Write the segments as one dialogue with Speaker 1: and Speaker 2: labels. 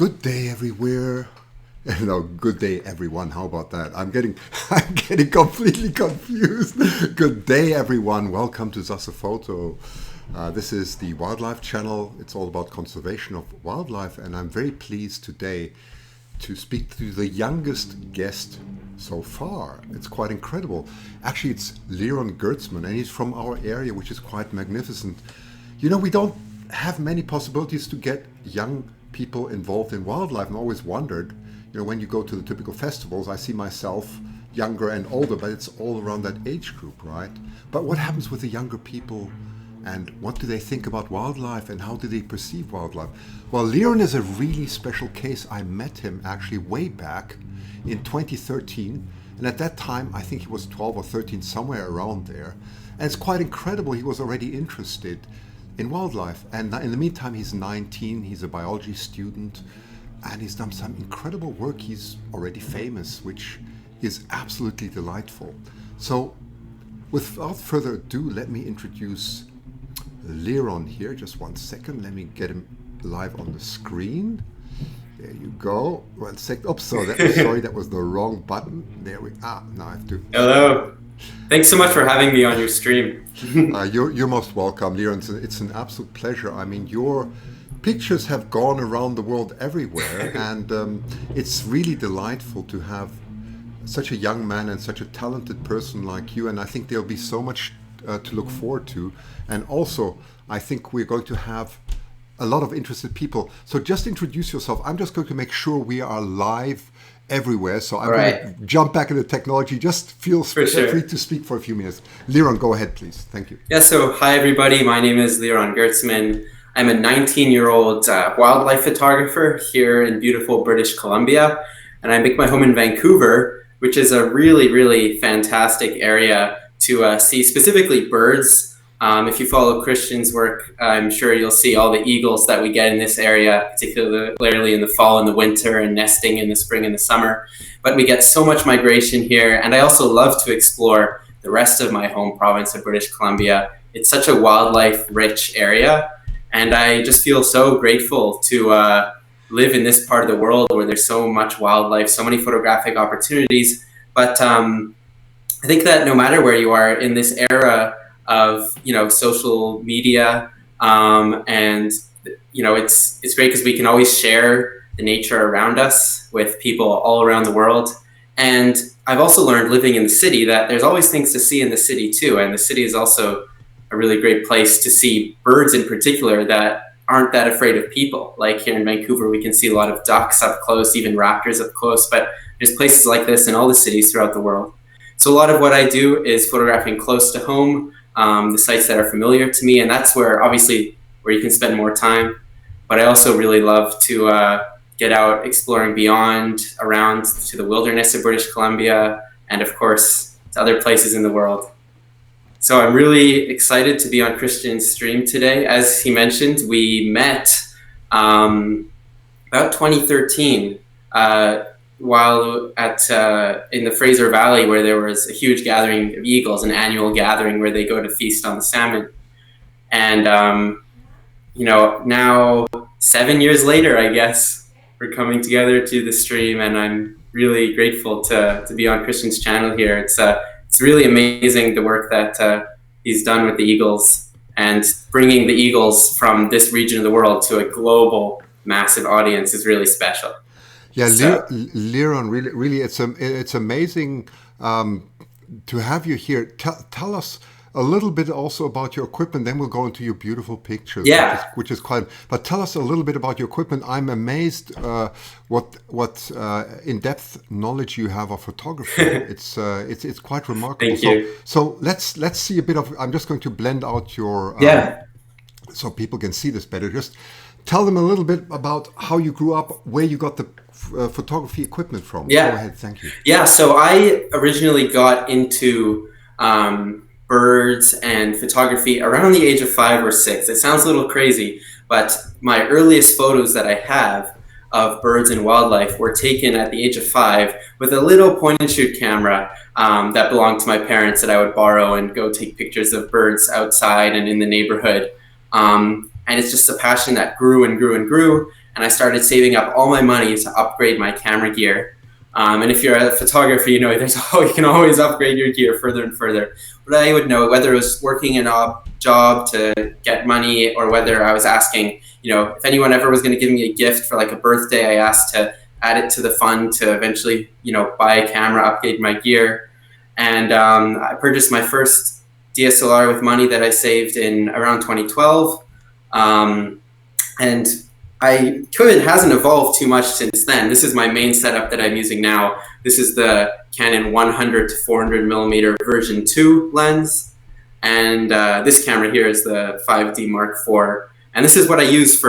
Speaker 1: Good day everywhere. No, good day everyone. How about that? I'm getting completely confused. Good day everyone. Welcome to Astrophotography. This is the Wildlife Channel. It's all about conservation of wildlife, and I'm very pleased today to speak to the youngest guest so far. It's quite incredible. Actually, it's Liron Gertsman, and he's from our area, which is quite magnificent. You know, we don't have many possibilities to get young people involved in wildlife. And I always wondered, you know, when you go to the typical festivals, I see myself younger and older, but it's all around that age group, right? But what happens with the younger people, and what do they think about wildlife, and how do they perceive wildlife? Well, Liron is a really special case. I met him actually way back in 2013, and at that time I think he was 12 or 13, somewhere around there. And it's quite incredible, he was already interested in wildlife, and in the meantime he's 19, he's a biology student, and he's done some incredible work. He's already famous, which is absolutely delightful. So without further ado, let me introduce Liron here. Just 1 second, let me get him live on the screen. There you go. 1 sec. Oops, sorry, that was the wrong button. There we are. Now I have to.
Speaker 2: Hello. Thanks so much for having me on your stream.
Speaker 1: You're most welcome, Liron. It's an absolute pleasure. I mean, your pictures have gone around the world everywhere, and it's really delightful to have such a young man and such a talented person like you. And I think there'll be so much to look forward to. And also, I think we're going to have a lot of interested people. So just introduce yourself. I'm just going to make sure we are live everywhere. So I'm going to jump back into technology. Just feel free to speak for a few minutes. Liron, go ahead, please. Thank you.
Speaker 2: Yeah, so hi, everybody. My name is Liron Gertsman. I'm a 19-year-old wildlife photographer here in beautiful British Columbia. And I make my home in Vancouver, which is a really, really fantastic area to see specifically birds. If you follow Christian's work, I'm sure you'll see all the eagles that we get in this area, particularly in the fall and the winter, and nesting in the spring and the summer. But we get so much migration here, and I also love to explore the rest of my home province of British Columbia. It's such a wildlife-rich area, and I just feel so grateful to live in this part of the world where there's so much wildlife, so many photographic opportunities. But I think that no matter where you are in this era of, you know, social media, and, you know, it's great because we can always share the nature around us with people all around the world. And I've also learned living in the city that there's always things to see in the city too. And the city is also a really great place to see birds in particular that aren't that afraid of people. Like here in Vancouver, we can see a lot of ducks up close, even raptors up close, but there's places like this in all the cities throughout the world. So a lot of what I do is photographing close to home, the sites that are familiar to me, and that's where obviously where you can spend more time. But I also really love to get out exploring beyond, around to the wilderness of British Columbia, and of course to other places in the world. So I'm really excited to be on Christian's stream today. As he mentioned, we met about 2013 while at in the Fraser Valley, where there was a huge gathering of eagles, an annual gathering where they go to feast on the salmon. And you know, now 7 years later, I guess, we're coming together to the stream, and I'm really grateful to be on Christian's channel here. It's really amazing the work that he's done with the eagles, and bringing the eagles from this region of the world to a global, massive audience is really special.
Speaker 1: Yeah, Liron, really, it's amazing to have you here. Tell us a little bit also about your equipment, then we'll go into your beautiful pictures, which is quite. But tell us a little bit about your equipment. I'm amazed what in-depth knowledge you have of photography. It's quite remarkable.
Speaker 2: Thank you.
Speaker 1: So let's see a bit of. I'm just going to blend out your so people can see this better. Just tell them a little bit about how you grew up, where you got the photography equipment from. Go ahead. Thank you.
Speaker 2: Yeah. So I originally got into birds and photography around the age of 5 or 6. It sounds a little crazy, but my earliest photos that I have of birds and wildlife were taken at the age of 5 with a little point and shoot camera that belonged to my parents that I would borrow and go take pictures of birds outside and in the neighborhood. And it's just a passion that grew and grew and grew. and I started saving up all my money to upgrade my camera gear. And if you're a photographer, you know, you can always upgrade your gear further and further. But I would know whether it was working in a job to get money, or whether I was asking, you know, if anyone ever was going to give me a gift for like a birthday, I asked to add it to the fund to eventually, you know, buy a camera, upgrade my gear. And I purchased my first DSLR with money that I saved in around 2012. And it hasn't evolved too much since then. This is my main setup that I'm using now. This is the Canon 100 to 400 millimeter version 2 lens. And this camera here is the 5D Mark IV. And this is what I use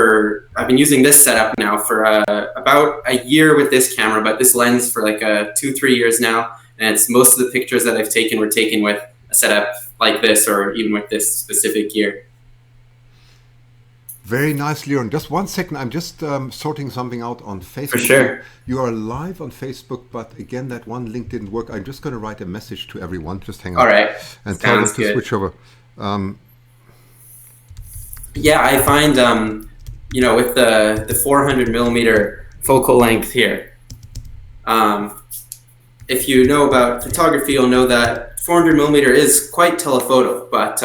Speaker 2: I've been using this setup now for about a year with this camera, but this lens for like 2-3 years now. And it's most of the pictures that I've taken were taken with a setup like this, or even with this specific gear.
Speaker 1: Very nice, Liron. Just 1 second. I'm just sorting something out on Facebook.
Speaker 2: For sure.
Speaker 1: You are live on Facebook, but again, that one link didn't work. I'm just going to write a message to everyone. Just hang on.
Speaker 2: All right.
Speaker 1: And tell them to switch over.
Speaker 2: Yeah, I find, you know, with the 400 millimeter focal length here, if you know about photography, you'll know that 400 millimeter is quite telephoto, but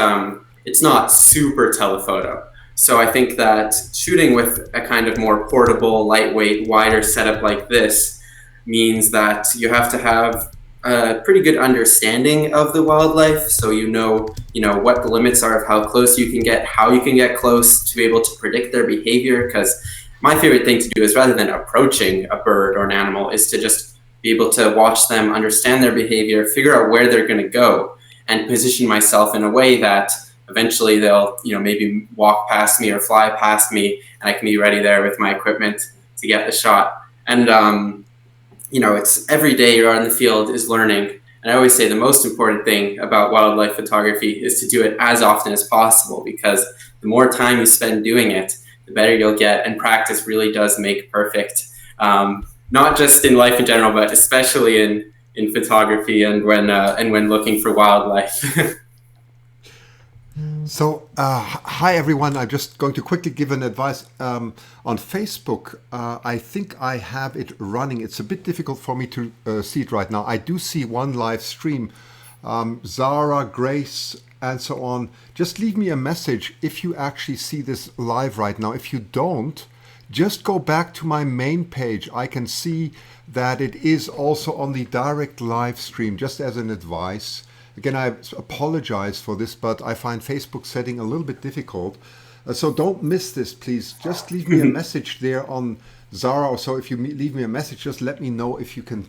Speaker 2: it's not super telephoto. So I think that shooting with a kind of more portable, lightweight, wider setup like this means that you have to have a pretty good understanding of the wildlife. So you know what the limits are of how close you can get, how you can get close, to be able to predict their behavior. Because my favorite thing to do is, rather than approaching a bird or an animal, is to just be able to watch them, understand their behavior, figure out where they're going to go, and position myself in a way that eventually they'll, you know, maybe walk past me or fly past me, and I can be ready there with my equipment to get the shot. And, you know, it's every day you're out in the field is learning. And I always say the most important thing about wildlife photography is to do it as often as possible, because the more time you spend doing it, the better you'll get. And practice really does make perfect, not just in life in general, but especially in photography and when looking for wildlife.
Speaker 1: So, hi everyone. I'm just going to quickly give an advice on Facebook. I think I have it running. It's a bit difficult for me to see it right now. I do see one live stream. Zara, Grace, and so on. Just leave me a message if you actually see this live right now. If you don't, just go back to my main page. I can see that it is also on the direct live stream, just as an advice. Again, I apologize for this, but I find Facebook setting a little bit difficult. So don't miss this, please. Just leave me a message there on Zara or so. If you leave me a message, just let me know if you can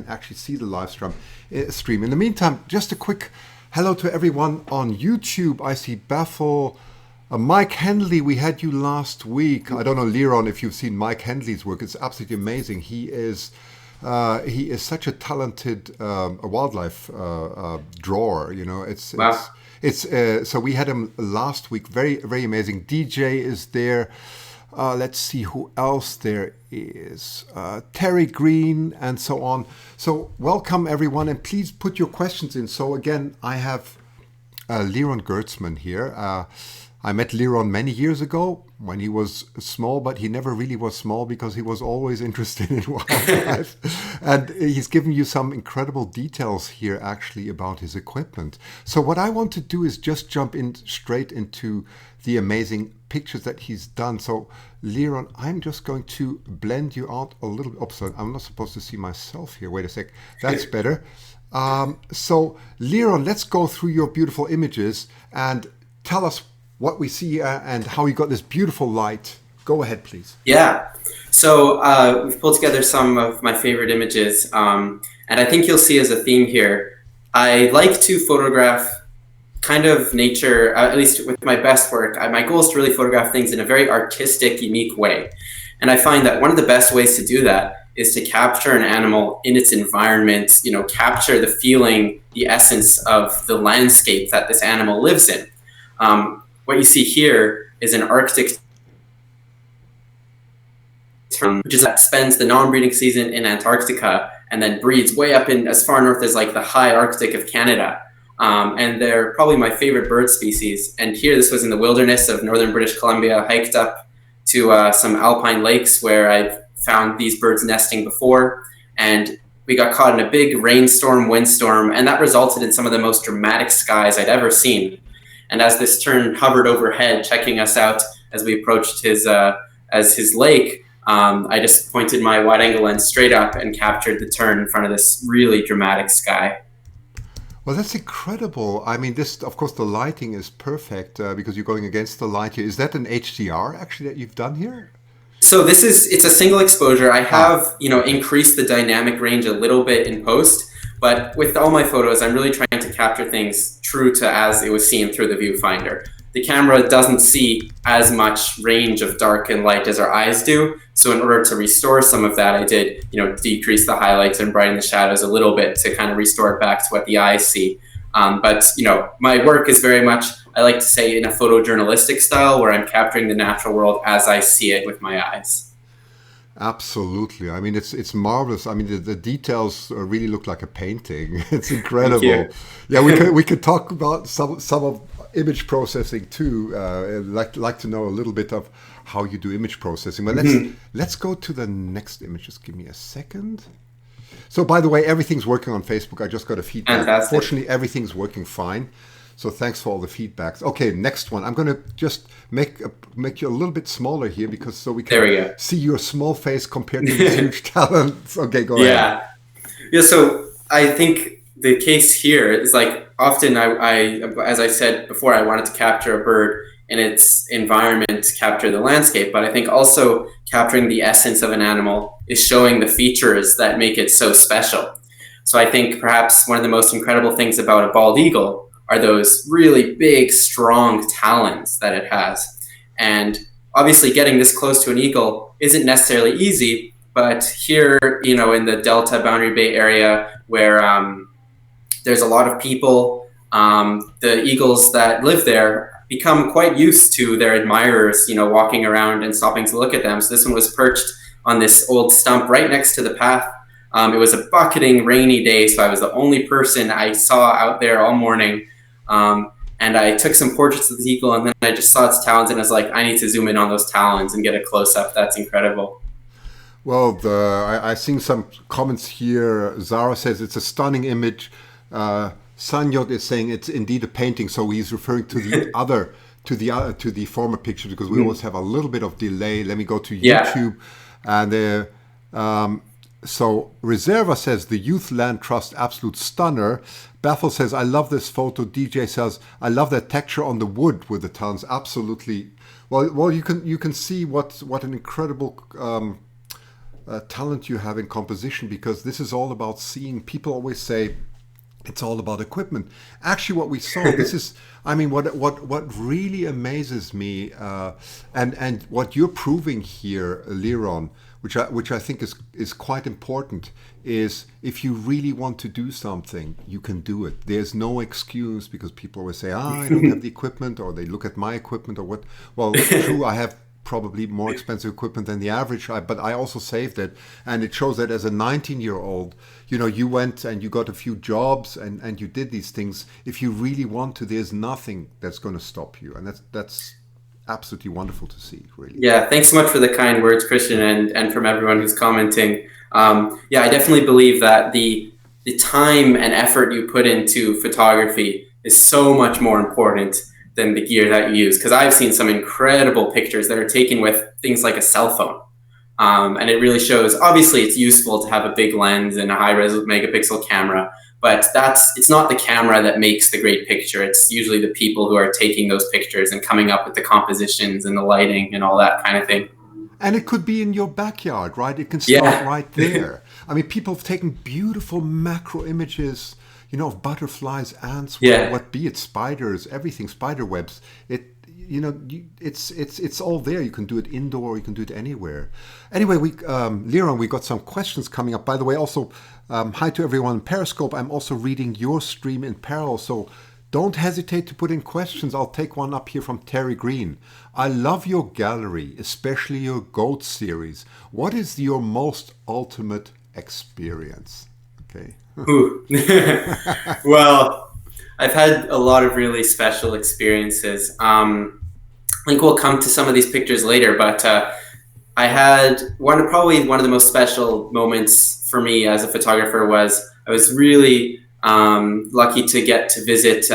Speaker 1: actually see the live stream. In the meantime, just a quick hello to everyone on YouTube. I see Bethel, Mike Henley. We had you last week. I don't know, Liron, if you've seen Mike Henley's work. It's absolutely amazing. He is such a talented wildlife drawer. You know,
Speaker 2: Wow.
Speaker 1: So we had him last week. Very, very amazing. DJ is there. Let's see who else there is. Terry Green and so on. So welcome everyone, and please put your questions in. So again, I have Liron Gertsman here. I met Liron many years ago when he was small, but he never really was small because he was always interested in wildlife. And he's given you some incredible details here actually about his equipment. So what I want to do is just jump in straight into the amazing pictures that he's done. So Liron, I'm just going to blend you out a little bit. Oops, I'm not supposed to see myself here. Wait a sec. That's better. So Liron, let's go through your beautiful images and tell us what we see and how you got this beautiful light. Go ahead, please.
Speaker 2: Yeah. So we've pulled together some of my favorite images. And I think you'll see as a theme here, I like to photograph kind of nature, at least with my best work. My goal is to really photograph things in a very artistic, unique way. And I find that one of the best ways to do that is to capture an animal in its environment, you know, capture the feeling, the essence of the landscape that this animal lives in. What you see here is an Arctic tern, which is that spends the non-breeding season in Antarctica and then breeds way up in as far north as like the high Arctic of Canada. And they're probably my favorite bird species. And here, this was in the wilderness of northern British Columbia, hiked up to some alpine lakes where I've found these birds nesting before, and we got caught in a big rainstorm, windstorm, and that resulted in some of the most dramatic skies I'd ever seen. And as this tern hovered overhead, checking us out as we approached his lake, I just pointed my wide-angle lens straight up and captured the tern in front of this really dramatic sky.
Speaker 1: Well, that's incredible. I mean, this, of course, the lighting is perfect because you're going against the light here. Is that an HDR actually that you've done here?
Speaker 2: So it's a single exposure. I have, increased the dynamic range a little bit in post, but with all my photos, I'm really trying to capture things true to as it was seen through the viewfinder. The camera doesn't see as much range of dark and light as our eyes do. So in order to restore some of that, I did, decrease the highlights and brighten the shadows a little bit to kind of restore it back to what the eyes see. But my work is very much, I like to say, in a photojournalistic style where I'm capturing the natural world as I see it with my eyes.
Speaker 1: Absolutely. I mean, it's marvelous. I mean, the details really look like a painting. It's incredible. Yeah, we could talk about some of image processing too. I'd like to know a little bit of how you do image processing. But let's go to the next image. Just give me a second. So, by the way, everything's working on Facebook. I just got a feedback.
Speaker 2: Fantastic.
Speaker 1: Fortunately, everything's working fine. So thanks for all the feedbacks. Okay, next one. I'm going to just make you a little bit smaller here because so we can see your small face compared to these huge talents. Okay, go ahead.
Speaker 2: Yeah. So I think the case here is like often I as I said before, I wanted to capture a bird in its environment, capture the landscape, but I think also capturing the essence of an animal is showing the features that make it so special. So I think perhaps one of the most incredible things about a bald eagle are those really big, strong talons that it has. And obviously getting this close to an eagle isn't necessarily easy, but here, in the Delta Boundary Bay area where there's a lot of people, the eagles that live there become quite used to their admirers, walking around and stopping to look at them. So this one was perched on this old stump right next to the path. It was a bucketing rainy day, so I was the only person I saw out there all morning. And I took some portraits of the eagle, and then I just saw its talons, and I was like, I need to zoom in on those talons and get a close-up. That's incredible.
Speaker 1: Well, I've seen some comments here. Zara says it's a stunning image. Sanyot is saying it's indeed a painting, so he's referring to the to the former picture because we always have a little bit of delay. Let me go to YouTube, and so Reserva says the Youth Land Trust absolute stunner. Bethel says I love this photo. DJ says I love that texture on the wood with the talons. Absolutely. Well, you can see what an incredible talent you have in composition because this is all about seeing. People always say it's all about equipment. Actually, what we saw, this is, I mean, what really amazes me, and what you're proving here, Liron, which I think is quite important, is if you really want to do something, you can do it. There's no excuse because people always say, I don't have the equipment, or they look at my equipment, or what. Well, true, I have probably more expensive equipment than the average, but I also saved it, and it shows that as a 19-year-old, you went and you got a few jobs and you did these things. If you really want to, there's nothing that's going to stop you, and that's absolutely wonderful to see, really.
Speaker 2: Yeah, thanks so much for the kind words, Christian, and from everyone who's commenting. I definitely believe that the time and effort you put into photography is so much more important than the gear that you use, because I've seen some incredible pictures that are taken with things like a cell phone. And it really shows, obviously it's useful to have a big lens and a high-res megapixel camera, but it's not the camera that makes the great picture. It's usually the people who are taking those pictures and coming up with the compositions and the lighting and all that kind of thing.
Speaker 1: And it could be in your backyard, right? It can start right there. I mean, people have taken beautiful macro images, of butterflies, ants, what be it, spiders, everything, spider webs. It's all there. You can do it indoor, you can do it anywhere. Anyway, Liron, we got some questions coming up. By the way, also, hi to everyone on Periscope. I'm also reading your stream in parallel, so don't hesitate to put in questions. I'll take one up here from Terry Green. I love your gallery, especially your goat series. What is your most ultimate experience? Okay.
Speaker 2: Well, I've had a lot of really special experiences. think we'll come to some of these pictures later, but I had probably one of the most special moments for me as a photographer was I was really lucky to get to visit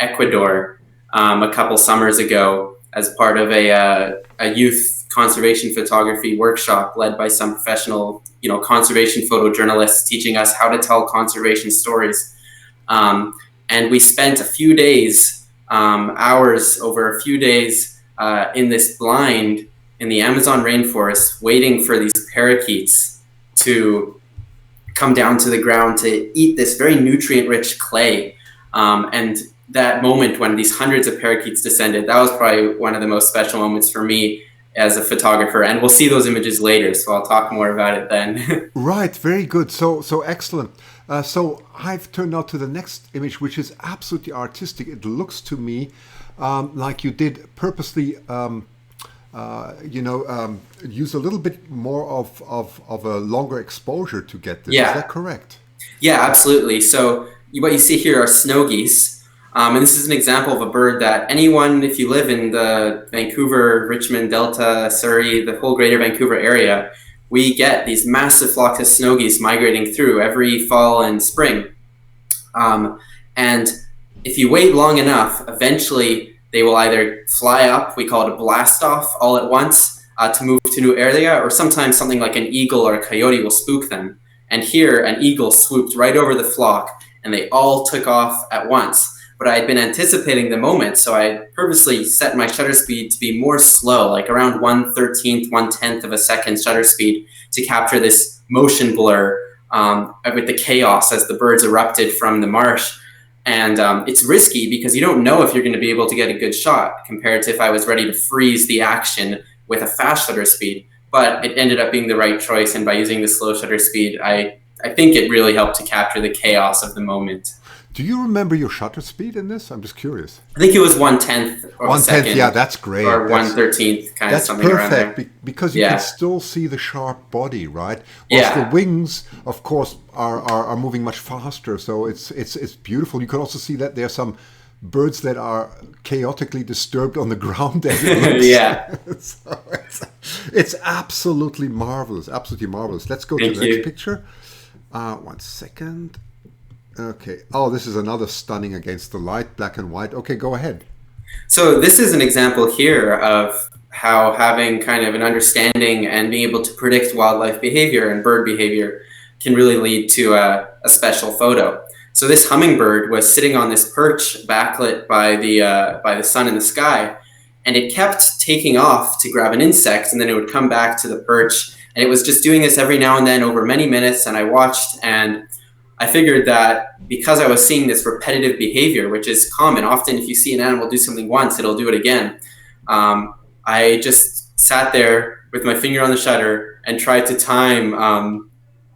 Speaker 2: Ecuador a couple summers ago as part of a youth conservation photography workshop led by some professional, conservation photojournalists teaching us how to tell conservation stories. And we spent a few days, hours over a few days in this blind in the Amazon rainforest, waiting for these parakeets to come down to the ground to eat this very nutrient-rich clay. And that moment when these hundreds of parakeets descended, that was probably one of the most special moments for me as a photographer. And we'll see those images later, so I'll talk more about it then.
Speaker 1: Right, very good. So excellent. So I've turned out to the next image, which is absolutely artistic. It looks to me like you did purposely use a little bit more of a longer exposure to get this.
Speaker 2: Yeah.
Speaker 1: Is that correct?
Speaker 2: Yeah, absolutely. So what you see here are snow geese. And this is an example of a bird that anyone, if you live in the Vancouver, Richmond, Delta, Surrey, the whole greater Vancouver area, we get these massive flocks of snow geese migrating through every fall and spring. And if you wait long enough, eventually they will either fly up, we call it a blast off, all at once to move to a new area, or sometimes something like an eagle or a coyote will spook them. And here an eagle swooped right over the flock and they all took off at once. But I had been anticipating the moment, so I purposely set my shutter speed to be more slow, like around 1/13th, 1/10th of a second shutter speed to capture this motion blur with the chaos as the birds erupted from the marsh. And it's risky because you don't know if you're going to be able to get a good shot compared to if I was ready to freeze the action with a fast shutter speed. But it ended up being the right choice, and by using the slow shutter speed, I think it really helped to capture the chaos of the moment.
Speaker 1: Do you remember your shutter speed in this? I'm just curious.
Speaker 2: I think it was 1/10 of a second.
Speaker 1: Yeah, that's great.
Speaker 2: Or 1/13th, kind of something around there.
Speaker 1: That's perfect because you can still see the sharp body, right?
Speaker 2: Whilst
Speaker 1: the wings, of course, are moving much faster. So it's beautiful. You can also see that there are some birds that are chaotically disturbed on the ground. As it looks.
Speaker 2: Yeah.
Speaker 1: So it's absolutely marvelous. Absolutely marvelous. Let's go to the next picture. 1 second. Okay. Oh, this is another stunning against the light, black and white. Okay, go ahead.
Speaker 2: So this is an example here of how having kind of an understanding and being able to predict wildlife behavior and bird behavior can really lead to a special photo. So this hummingbird was sitting on this perch backlit by the sun in the sky, and it kept taking off to grab an insect, and then it would come back to the perch, and it was just doing this every now and then over many minutes, and I watched, and I figured that because I was seeing this repetitive behavior, which is common, often if you see an animal do something once, it'll do it again. I just sat there with my finger on the shutter and tried to time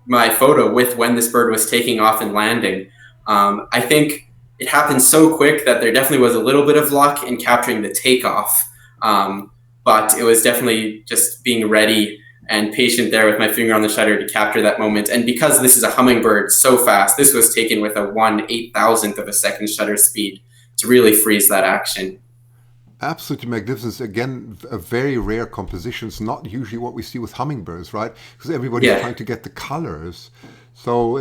Speaker 2: my photo with when this bird was taking off and landing. I think it happened so quick that there definitely was a little bit of luck in capturing the takeoff, but it was definitely just being ready and patient there with my finger on the shutter to capture that moment. And because this is a hummingbird so fast, this was taken with a 1/8000th of a second shutter speed to really freeze that action.
Speaker 1: Absolutely magnificent. Again, a very rare composition. It's not usually what we see with hummingbirds, right? Because everybody's trying to get the colors. So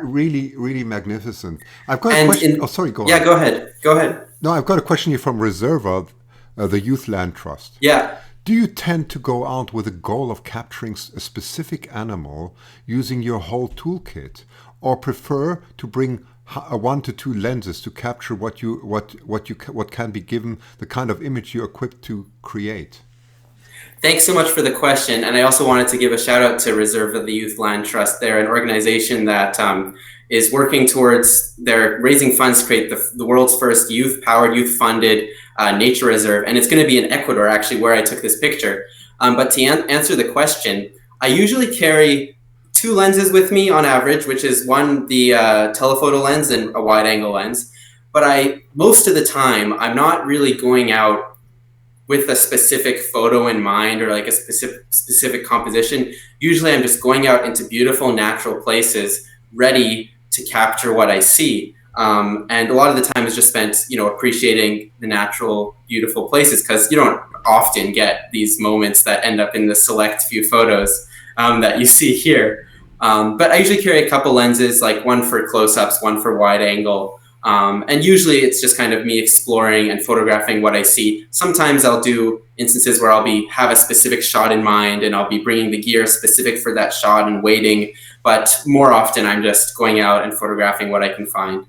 Speaker 1: really, really magnificent. I've got a question. Sorry, go on.
Speaker 2: Yeah, go ahead.
Speaker 1: No, I've got a question here from Reserva, the Youth Land Trust.
Speaker 2: Yeah.
Speaker 1: Do you tend to go out with a goal of capturing a specific animal using your whole toolkit, or prefer to bring 1 to 2 lenses to capture what can be given the kind of image you're equipped to create?
Speaker 2: Thanks so much for the question. And I also wanted to give a shout out to Reserve of the Youth Land Trust. They're an organization that is working towards, they're raising funds to create the world's first youth-powered, youth-funded nature reserve. And it's going to be in Ecuador, actually, where I took this picture. But to answer the question, I usually carry 2 lenses with me on average, which is one, the telephoto lens and a wide-angle lens. But most of the time, I'm not really going out with a specific photo in mind or like a specific composition. Usually I'm just going out into beautiful natural places ready to capture what I see. And a lot of the time is just spent, appreciating the natural, beautiful places, because you don't often get these moments that end up in the select few photos that you see here. But I usually carry a couple lenses, like one for close-ups, one for wide angle. And usually it's just kind of me exploring and photographing what I see. Sometimes I'll do instances where I'll have a specific shot in mind, and I'll be bringing the gear specific for that shot and waiting. But more often I'm just going out and photographing what I can find.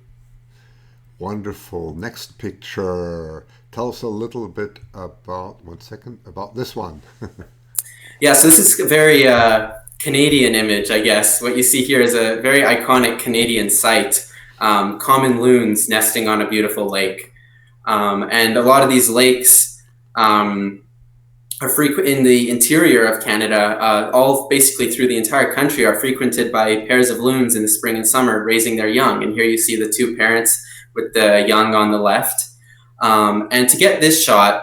Speaker 1: Wonderful. Next picture. Tell us a little bit about this one.
Speaker 2: Yeah, so this is a very Canadian image, I guess. What you see here is a very iconic Canadian site, common loons nesting on a beautiful lake. And a lot of these lakes are frequent in the interior of Canada, all basically through the entire country, are frequented by pairs of loons in the spring and summer raising their young. And here you see the two parents with the young on the left. And to get this shot,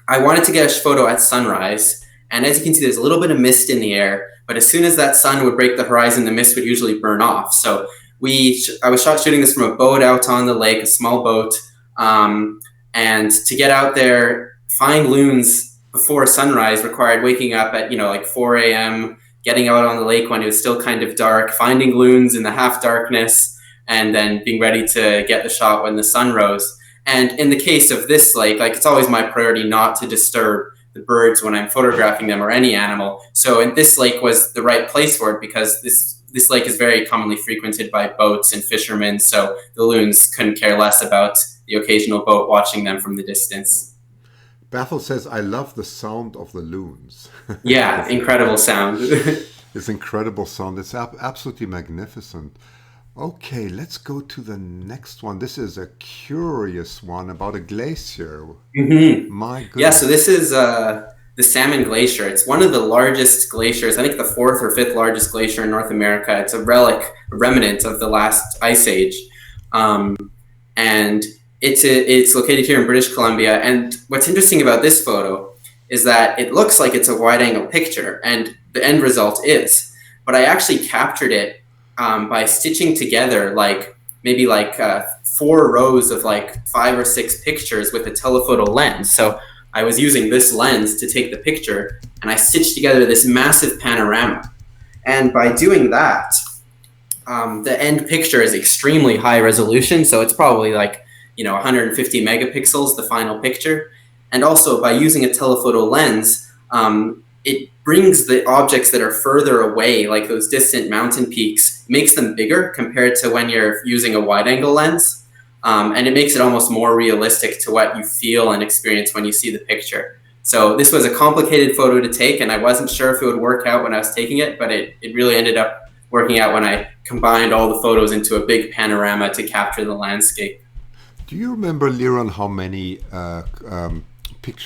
Speaker 2: I wanted to get a photo at sunrise. And as you can see, there's a little bit of mist in the air, but as soon as that sun would break the horizon, the mist would usually burn off. So I was shooting this from a boat out on the lake, a small boat. And to get out there, find loons before sunrise required waking up at, like 4 a.m., getting out on the lake when it was still kind of dark, finding loons in the half darkness, and then being ready to get the shot when the sun rose. And in the case of this lake, it's always my priority not to disturb the birds when I'm photographing them, or any animal. So this lake was the right place for it, because this lake is very commonly frequented by boats and fishermen. So the loons couldn't care less about the occasional boat watching them from the distance.
Speaker 1: Bethel says, I love the sound of the loons.
Speaker 2: Yeah, incredible sound.
Speaker 1: It's incredible sound. It's absolutely magnificent. Okay, let's go to the next one. This is a curious one about a glacier.
Speaker 2: Mm-hmm.
Speaker 1: My goodness.
Speaker 2: Yeah, so this is the Salmon Glacier. It's one of the largest glaciers, I think the 4th or 5th largest glacier in North America. It's a remnant of the last ice age. And it's located here in British Columbia. And what's interesting about this photo is that it looks like it's a wide angle picture, and the end result is. But I actually captured it by stitching together maybe 4 rows of 5 or 6 pictures with a telephoto lens. So I was using this lens to take the picture, and I stitched together this massive panorama. And by doing that, the end picture is extremely high resolution. So it's probably 150 megapixels, the final picture. And also by using a telephoto lens, it brings the objects that are further away, like those distant mountain peaks, makes them bigger compared to when you're using a wide angle lens. And it makes it almost more realistic to what you feel and experience when you see the picture. So this was a complicated photo to take, and I wasn't sure if it would work out when I was taking it, but it really ended up working out when I combined all the photos into a big panorama to capture the landscape.
Speaker 1: Do you remember, Liron, how many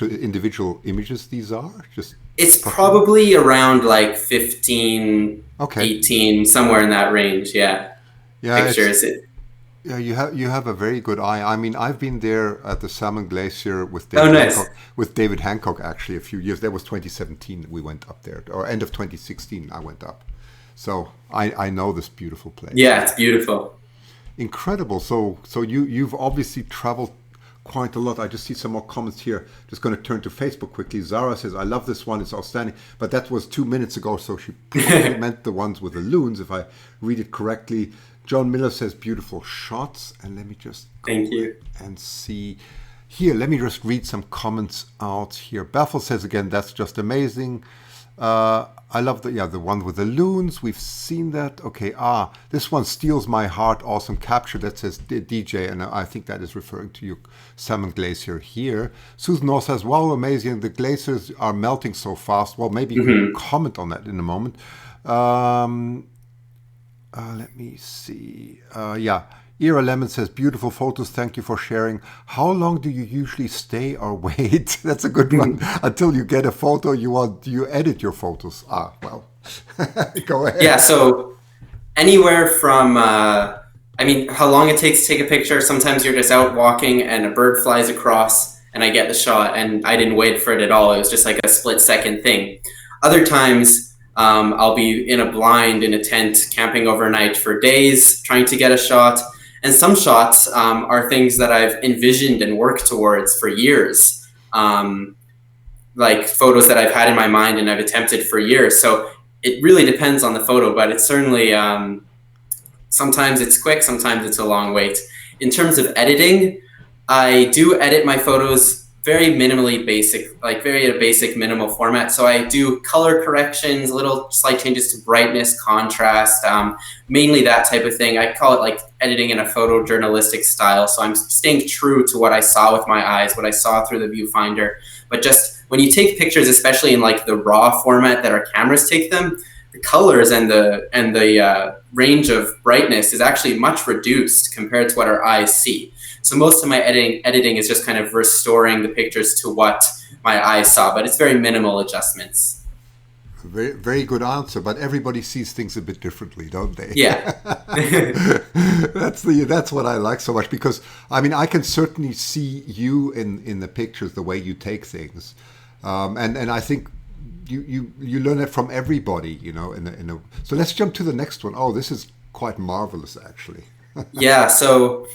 Speaker 1: individual images these are?
Speaker 2: It's probably around 15, 18, somewhere in that range. Yeah. Pictures.
Speaker 1: Yeah, you have a very good eye. I mean, I've been there at the Salmon Glacier with David Hancock actually a few years. That was 2017. We went up there, or end of 2016. I went up, so I know this beautiful place.
Speaker 2: Yeah, it's beautiful.
Speaker 1: Incredible. So you've obviously traveled quite a lot. I just see some more comments here. Just going to turn to Facebook quickly. Zara says, I love this one. It's outstanding. But that was 2 minutes ago, so she probably meant the ones with the loons, if I read it correctly. John Miller says, beautiful shots. And let me just go and see. Here, let me just read some comments out here. Bethel says, again, that's just amazing. I love the one with the loons. We've seen that. Okay, this one steals my heart. Awesome capture. That says DJ, and I think that is referring to your Salmon Glacier here. Susan North says, wow, amazing. The glaciers are melting so fast. Well, maybe you can comment on that in a moment. Let me see. Ira Lemon says, beautiful photos. Thank you for sharing. How long do you usually stay or wait? That's a good one. Until you get a photo, do you edit your photos? Well, go ahead.
Speaker 2: Yeah, so anywhere from, how long it takes to take a picture. Sometimes you're just out walking and a bird flies across and I get the shot and I didn't wait for it at all. It was just like a split-second thing. Other times, I'll be in a blind in a tent camping overnight for days trying to get a shot. And some shots are things that I've envisioned and worked towards for years, like photos that I've had in my mind and I've attempted for years. So it really depends on the photo, but it's certainly, sometimes it's quick, sometimes it's a long wait. In terms of editing, I do edit my photos very minimally basic, like very a basic minimal format. So I do color corrections, little slight changes to brightness, contrast, mainly that type of thing. I call it like editing in a photojournalistic style. So I'm staying true to what I saw with my eyes, what I saw through the viewfinder. But just when you take pictures, especially in like the raw format that our cameras take them, the colors and the range of brightness is actually much reduced compared to what our eyes see. So most of my editing is just kind of restoring the pictures to what my eyes saw, but it's very minimal adjustments.
Speaker 1: Very, very good answer, but everybody sees things a bit differently, don't they?
Speaker 2: Yeah.
Speaker 1: That's what I like so much, because I mean I can certainly see you in the pictures, the way you take things, and I think you learn it from everybody, you know. So let's jump to the next one. Oh, this is quite marvelous, actually.
Speaker 2: Yeah. So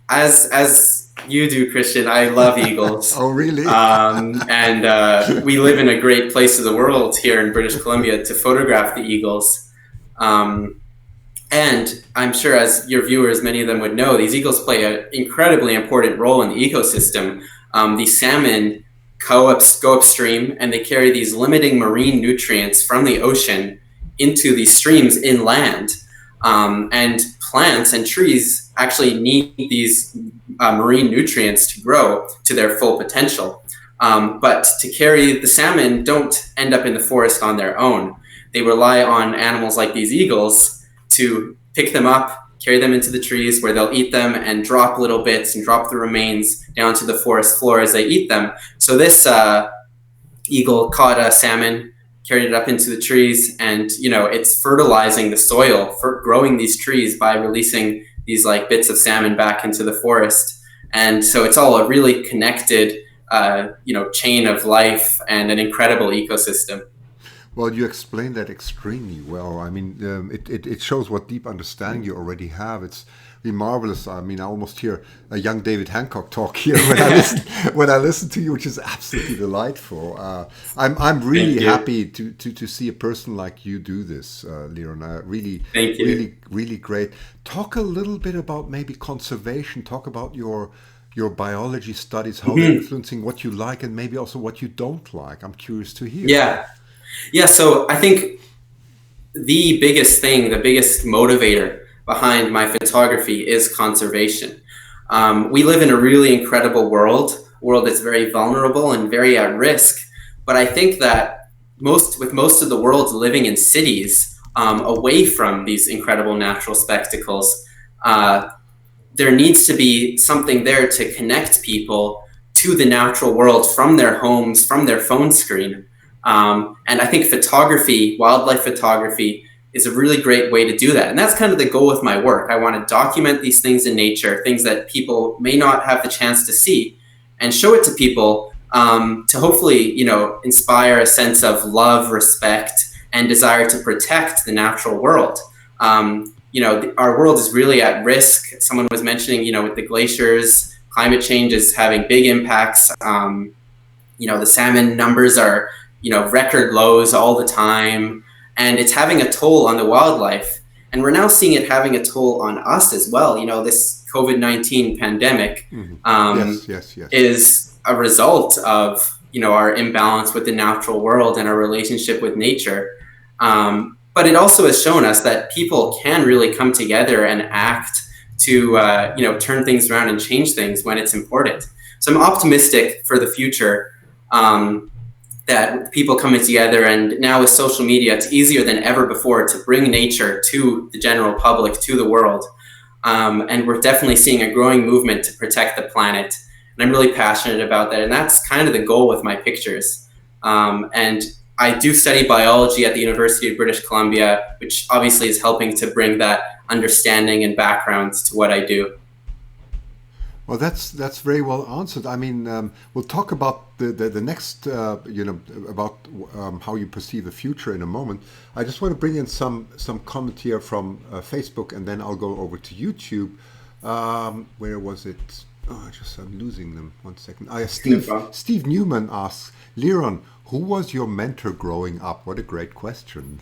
Speaker 2: as you do, Christian, I love eagles.
Speaker 1: Oh, really?
Speaker 2: And we live in a great place of the world here in British Columbia to photograph the eagles. And I'm sure, as your viewers, many of them would know, these eagles play an incredibly important role in the ecosystem. These salmon go upstream, and they carry these limiting marine nutrients from the ocean into these streams inland. And plants and trees actually need these marine nutrients to grow to their full potential. But to carry the salmon don't end up in the forest on their own. They rely on animals like these eagles to pick them up, carry them into the trees where they'll eat them and drop little bits and drop the remains down to the forest floor as they eat them. So this eagle caught a salmon, carried it up into the trees, and it's fertilizing the soil for growing these trees by releasing these like bits of salmon back into the forest. And so it's all a really connected chain of life and an incredible ecosystem.
Speaker 1: Well, you explained that extremely well. I mean, it shows what deep understanding you already have. It's really marvelous. I mean, I almost hear a young David Hancock talk here when I listen to you, which is absolutely delightful. I'm really happy to see a person like you do this, Liron.
Speaker 2: Thank you.
Speaker 1: Really great. Talk a little bit about maybe conservation. Talk about your biology studies, how they're influencing what you like and maybe also what you don't like. I'm curious to hear.
Speaker 2: Yeah, so I think the biggest motivator behind my photography is conservation. We live in a really incredible world that's very vulnerable and very at risk. But I think that most of the world living in cities, away from these incredible natural spectacles, there needs to be something there to connect people to the natural world from their homes, from their phone screen. And I think photography, wildlife photography, is a really great way to do that. And that's kind of the goal with my work. I want to document these things in nature, things that people may not have the chance to see, and show it to people to hopefully, inspire a sense of love, respect, and desire to protect the natural world. Our world is really at risk. Someone was mentioning, with the glaciers, climate change is having big impacts. The salmon numbers are record lows all the time, and it's having a toll on the wildlife. And we're now seeing it having a toll on us as well. This COVID-19 pandemic is a result of, our imbalance with the natural world and our relationship with nature. But it also has shown us that people can really come together and act to, turn things around and change things when it's important. So I'm optimistic for the future. That people coming together, and now with social media, it's easier than ever before to bring nature to the general public, to the world. And we're definitely seeing a growing movement to protect the planet. And I'm really passionate about that. And that's kind of the goal with my pictures. And I do study biology at the University of British Columbia, which obviously is helping to bring that understanding and background to what I do.
Speaker 1: Well, that's very well answered. I mean, we'll talk about the next, about how you perceive the future in a moment. I just want to bring in some comment here from Facebook, and then I'll go over to YouTube Where was it? Oh, I'm losing them. 1 second.
Speaker 2: No problem.
Speaker 1: Steve Newman asks, Liron, who was your mentor growing up? What a great question.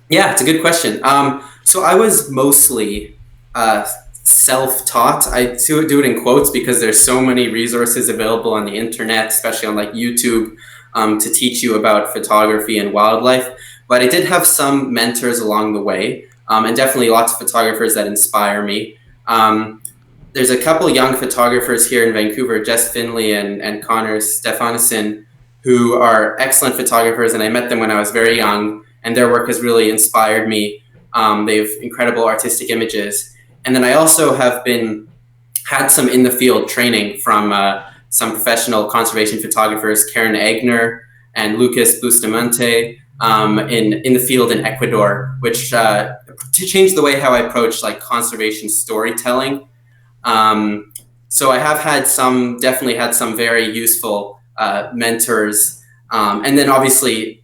Speaker 2: Yeah, it's a good question. So I was mostly self-taught. I do it in quotes because there's so many resources available on the internet, especially on like YouTube, to teach you about photography and wildlife. But I did have some mentors along the way, and definitely lots of photographers that inspire me. There's a couple young photographers here in Vancouver, Jess Finley and Connor Stefanisson, who are excellent photographers, and I met them when I was very young, and their work has really inspired me. They have incredible artistic images. And then I also have had some in the field training from some professional conservation photographers, Karen Agner and Lucas Bustamante, in the field in Ecuador, which to change the way how I approach like conservation storytelling. So I have definitely had some very useful mentors. And then obviously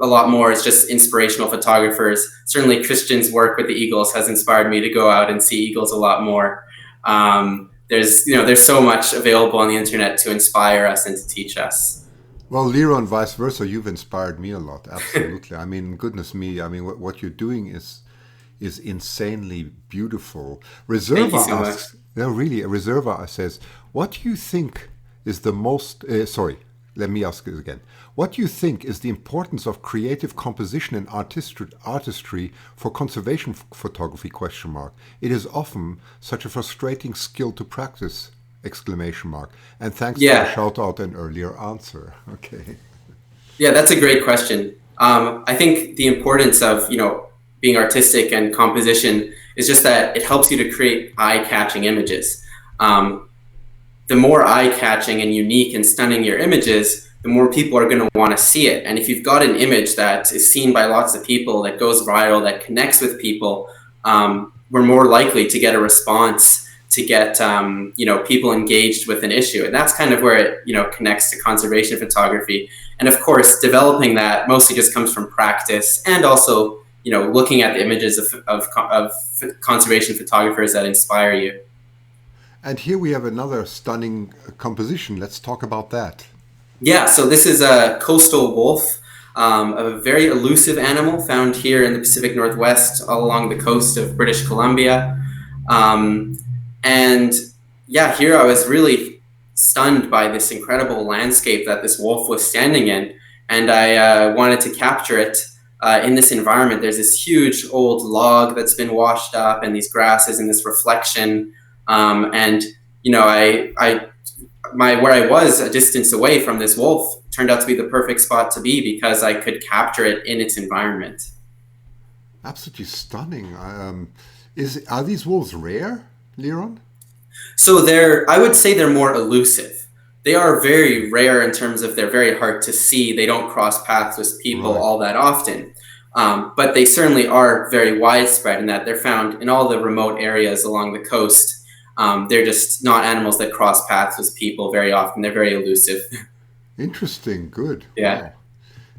Speaker 2: a lot more is just inspirational photographers. Certainly Christian's work with the eagles has inspired me to go out and see eagles a lot more. There's so much available on the internet to inspire us and to teach us.
Speaker 1: Well, Liron, vice versa, you've inspired me a lot. Absolutely. I mean, goodness me. I mean, what you're doing is insanely beautiful. Reserva
Speaker 2: Thank you so
Speaker 1: asks, no, really, Reserva says, what do you think is the most, let me ask it again. What do you think is the importance of creative composition and artistry for conservation photography, ? It is often such a frustrating skill to practice, ! And thanks for the shout out and earlier answer. Okay.
Speaker 2: Yeah, that's a great question. I think the importance of, being artistic and composition is just that it helps you to create eye-catching images. The more eye-catching and unique and stunning your images, the more people are going to want to see it. And if you've got an image that is seen by lots of people, that goes viral, that connects with people, we're more likely to get a response, to get people engaged with an issue. And that's kind of where it connects to conservation photography. And of course, developing that mostly just comes from practice and also looking at the images of conservation photographers that inspire you.
Speaker 1: And here we have another stunning composition. Let's talk about that.
Speaker 2: Yeah, so this is a coastal wolf, a very elusive animal found here in the Pacific Northwest, all along the coast of British Columbia. And yeah, here I was really stunned by this incredible landscape that this wolf was standing in. And I wanted to capture it in this environment. There's this huge old log that's been washed up and these grasses and this reflection. And where I was a distance away from this wolf turned out to be the perfect spot to be because I could capture it in its environment.
Speaker 1: Absolutely stunning. Are these wolves rare, Liron?
Speaker 2: So I would say they're more elusive. They are very rare in terms of they're very hard to see. They don't cross paths with people all that often. But they certainly are very widespread in that they're found in all the remote areas along the coast. They're just not animals that cross paths with people very often. They're very elusive.
Speaker 1: Interesting. Good.
Speaker 2: Yeah.
Speaker 1: Wow.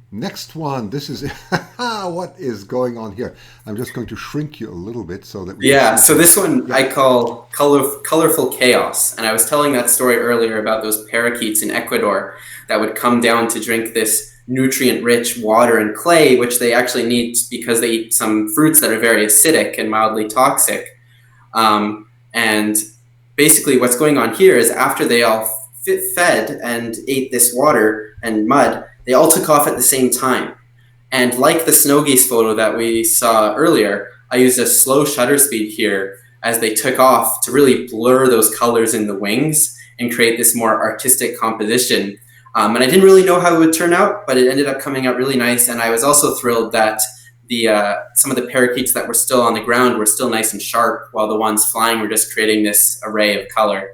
Speaker 1: Next one. This is what is going on here. I'm just going to shrink you a little bit so that we
Speaker 2: so this one I call colorful chaos. And I was telling that story earlier about those parakeets in Ecuador that would come down to drink this nutrient-rich water and clay, which they actually need because they eat some fruits that are very acidic and mildly toxic. And basically what's going on here is after they all fed and ate this water and mud, they all took off at the same time. And like the snow geese photo that we saw earlier, I used a slow shutter speed here as they took off to really blur those colors in the wings and create this more artistic composition. And I didn't really know how it would turn out, but it ended up coming out really nice. And I was also thrilled that some of the parakeets that were still on the ground were still nice and sharp, while the ones flying were just creating this array of color.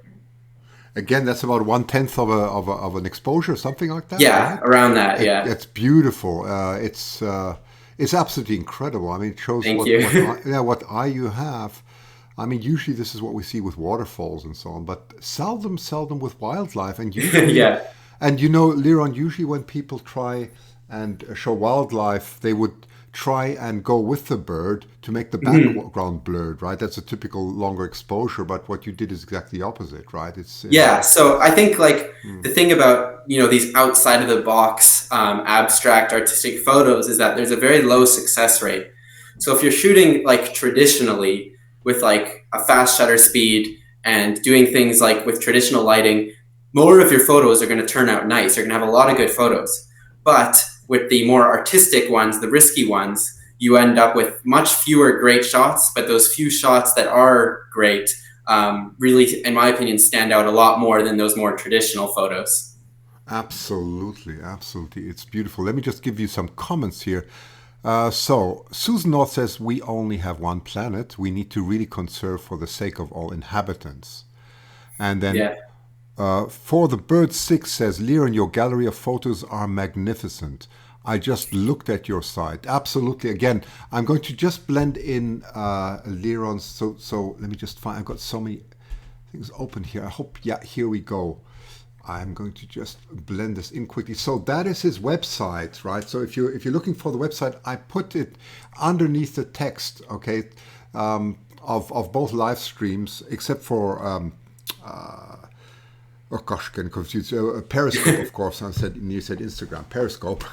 Speaker 1: Again, that's about 1/10 of an exposure, something like that.
Speaker 2: Yeah, right? Around that.
Speaker 1: It's beautiful. It's absolutely incredible. I mean, it shows what eye you have. I mean, usually this is what we see with waterfalls and so on, but seldom with wildlife. And usually, and Liron, usually when people try and show wildlife, they would try and go with the bird to make the background blurred, right? That's a typical longer exposure, but what you did is exactly the opposite, right?
Speaker 2: Yeah, so I think like the thing about, these outside of the box abstract artistic photos is that there's a very low success rate. So if you're shooting like traditionally with like a fast shutter speed and doing things like with traditional lighting, more of your photos are going to turn out nice. You're going to have a lot of good photos. But with the more artistic ones, the risky ones, you end up with much fewer great shots, but those few shots that are great really, in my opinion, stand out a lot more than those more traditional photos.
Speaker 1: Absolutely. It's beautiful. Let me just give you some comments here. So Susan North says, we only have one planet. We need to really conserve for the sake of all inhabitants. And then For the Bird 6 says, Liron, your gallery of photos are magnificent. I just looked at your site. Absolutely. Again, I'm going to just blend in Liron. So let me just find, I've got so many things open here. I hope, here we go. I'm going to just blend this in quickly. So that is his website, right? So if you're looking for the website, I put it underneath the text, okay, of both live streams, except for oh gosh, getting confused. Periscope, of course. You said Instagram, Periscope,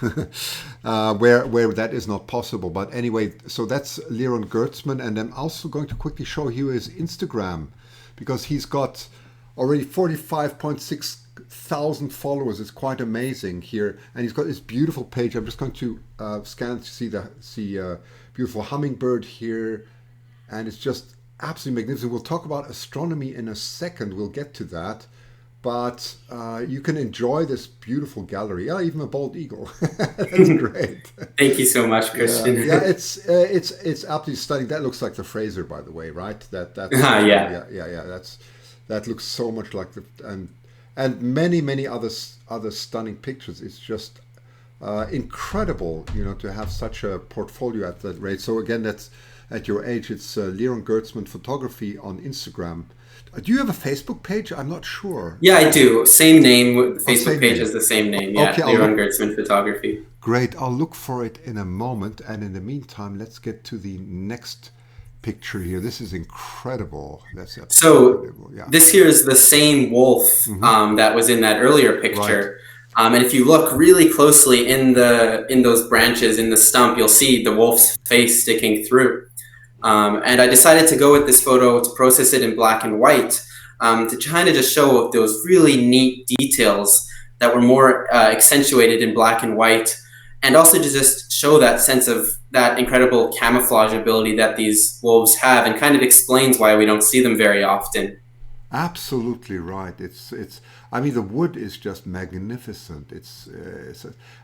Speaker 1: where that is not possible. But anyway, so that's Liron Gertsman, and I'm also going to quickly show you his Instagram, because he's got already 45.6 thousand followers. It's quite amazing here, and he's got this beautiful page. I'm just going to scan to see beautiful hummingbird here, and it's just absolutely magnificent. We'll talk about astronomy in a second. We'll get to that. But you can enjoy this beautiful gallery. Yeah, even a bald eagle. That's great.
Speaker 2: Thank you so much, Christian.
Speaker 1: Yeah, it's absolutely stunning. That looks like the Fraser, by the way, right? That's that looks so much like the and many other stunning pictures. It's just incredible, to have such a portfolio at that rate. So again, that's at your age. It's Liron Gertsman Photography on Instagram. Do you have a Facebook page? I'm not sure.
Speaker 2: Yeah, I do. Same name. The Facebook page is the same name. Yeah, okay, Liron Gertsman Photography.
Speaker 1: Great. I'll look for it in a moment. And in the meantime, let's get to the next picture here. This is incredible. That's incredible. Yeah.
Speaker 2: This here is the same wolf that was in that earlier picture. Right. And if you look really closely in those branches in the stump, you'll see the wolf's face sticking through. And I decided to go with this photo to process it in black and white to kind of just show those really neat details that were more accentuated in black and white, and also to just show that sense of that incredible camouflage ability that these wolves have, and kind of explains why we don't see them very often.
Speaker 1: Absolutely right. I mean, the wood is just magnificent.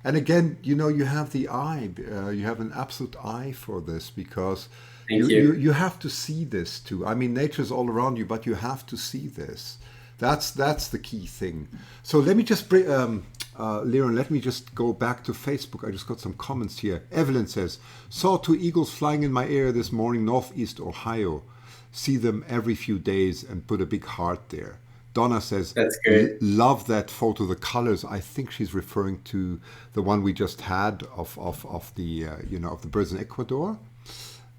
Speaker 1: And again, you have the eye. You have an absolute eye for this, because you have to see this too. I mean, nature's all around you, but you have to see this. That's the key thing. So let me just bring, Liron, let me just go back to Facebook. I just got some comments here. Evelyn says, saw 2 eagles flying in my area this morning, northeast Ohio. See them every few days, and put a big heart there. Donna says,
Speaker 2: that's great.
Speaker 1: Love that photo, the colors. I think she's referring to the one we just had of the of the birds in Ecuador.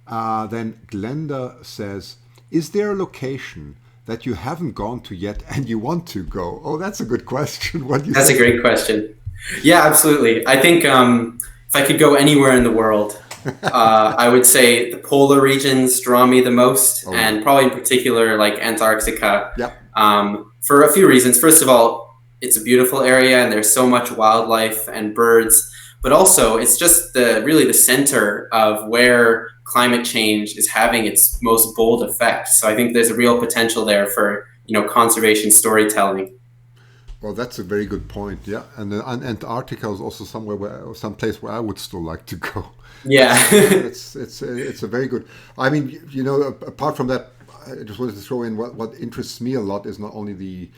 Speaker 1: Then Glenda says, is there a location that you haven't gone to yet and you want to go? Oh, that's a good question. What do you
Speaker 2: That's
Speaker 1: think?
Speaker 2: A great question. Yeah, absolutely. I think if I could go anywhere in the world, I would say the polar regions draw me the most, and probably in particular like Antarctica.
Speaker 1: Yep.
Speaker 2: For a few reasons. First of all, it's a beautiful area and there's so much wildlife and birds, but also it's just really the center of where climate change is having its most bold effect. So I think there's a real potential there for conservation storytelling.
Speaker 1: Well, that's a very good point. Yeah, and Antarctica is also some place where I would still like to go.
Speaker 2: Yeah,
Speaker 1: it's a very good. I mean, apart from that, I just wanted to throw in what interests me a lot is not only the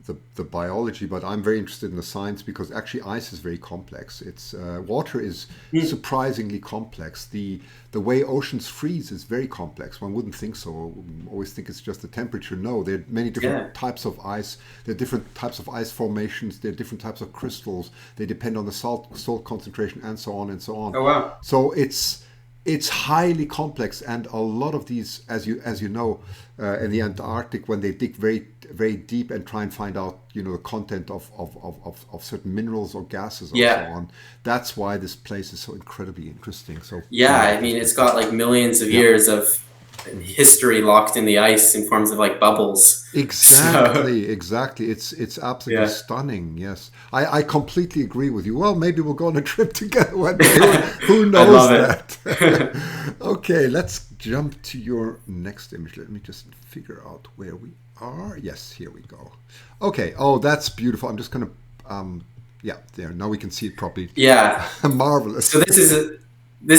Speaker 1: the biology, but I'm very interested in the science because actually ice is very complex. It's water is surprisingly complex. The way oceans freeze is very complex. One wouldn't think so. Always think it's just the temperature. No, there are many different types of ice. There are different types of ice formations. There are different types of crystals. They depend on the salt concentration and so on and so on.
Speaker 2: Oh wow!
Speaker 1: So it's highly complex, and a lot of these, as you know, in the Antarctic, when they dig very very deep and try and find out, you know, the content of certain minerals or gases or so on. That's why this place is so incredibly interesting. So
Speaker 2: I mean, it's got like millions of years of history locked in the ice in forms of like bubbles.
Speaker 1: Exactly. It's absolutely stunning. Yes, I completely agree with you. Well, maybe we'll go on a trip together one day. Who knows that? Okay, let's jump to your next image. Let me just figure out where we are. Yes, here we go. Okay. Oh, that's beautiful. I'm just gonna there. Now we can see it properly.
Speaker 2: Yeah.
Speaker 1: Marvelous.
Speaker 2: So this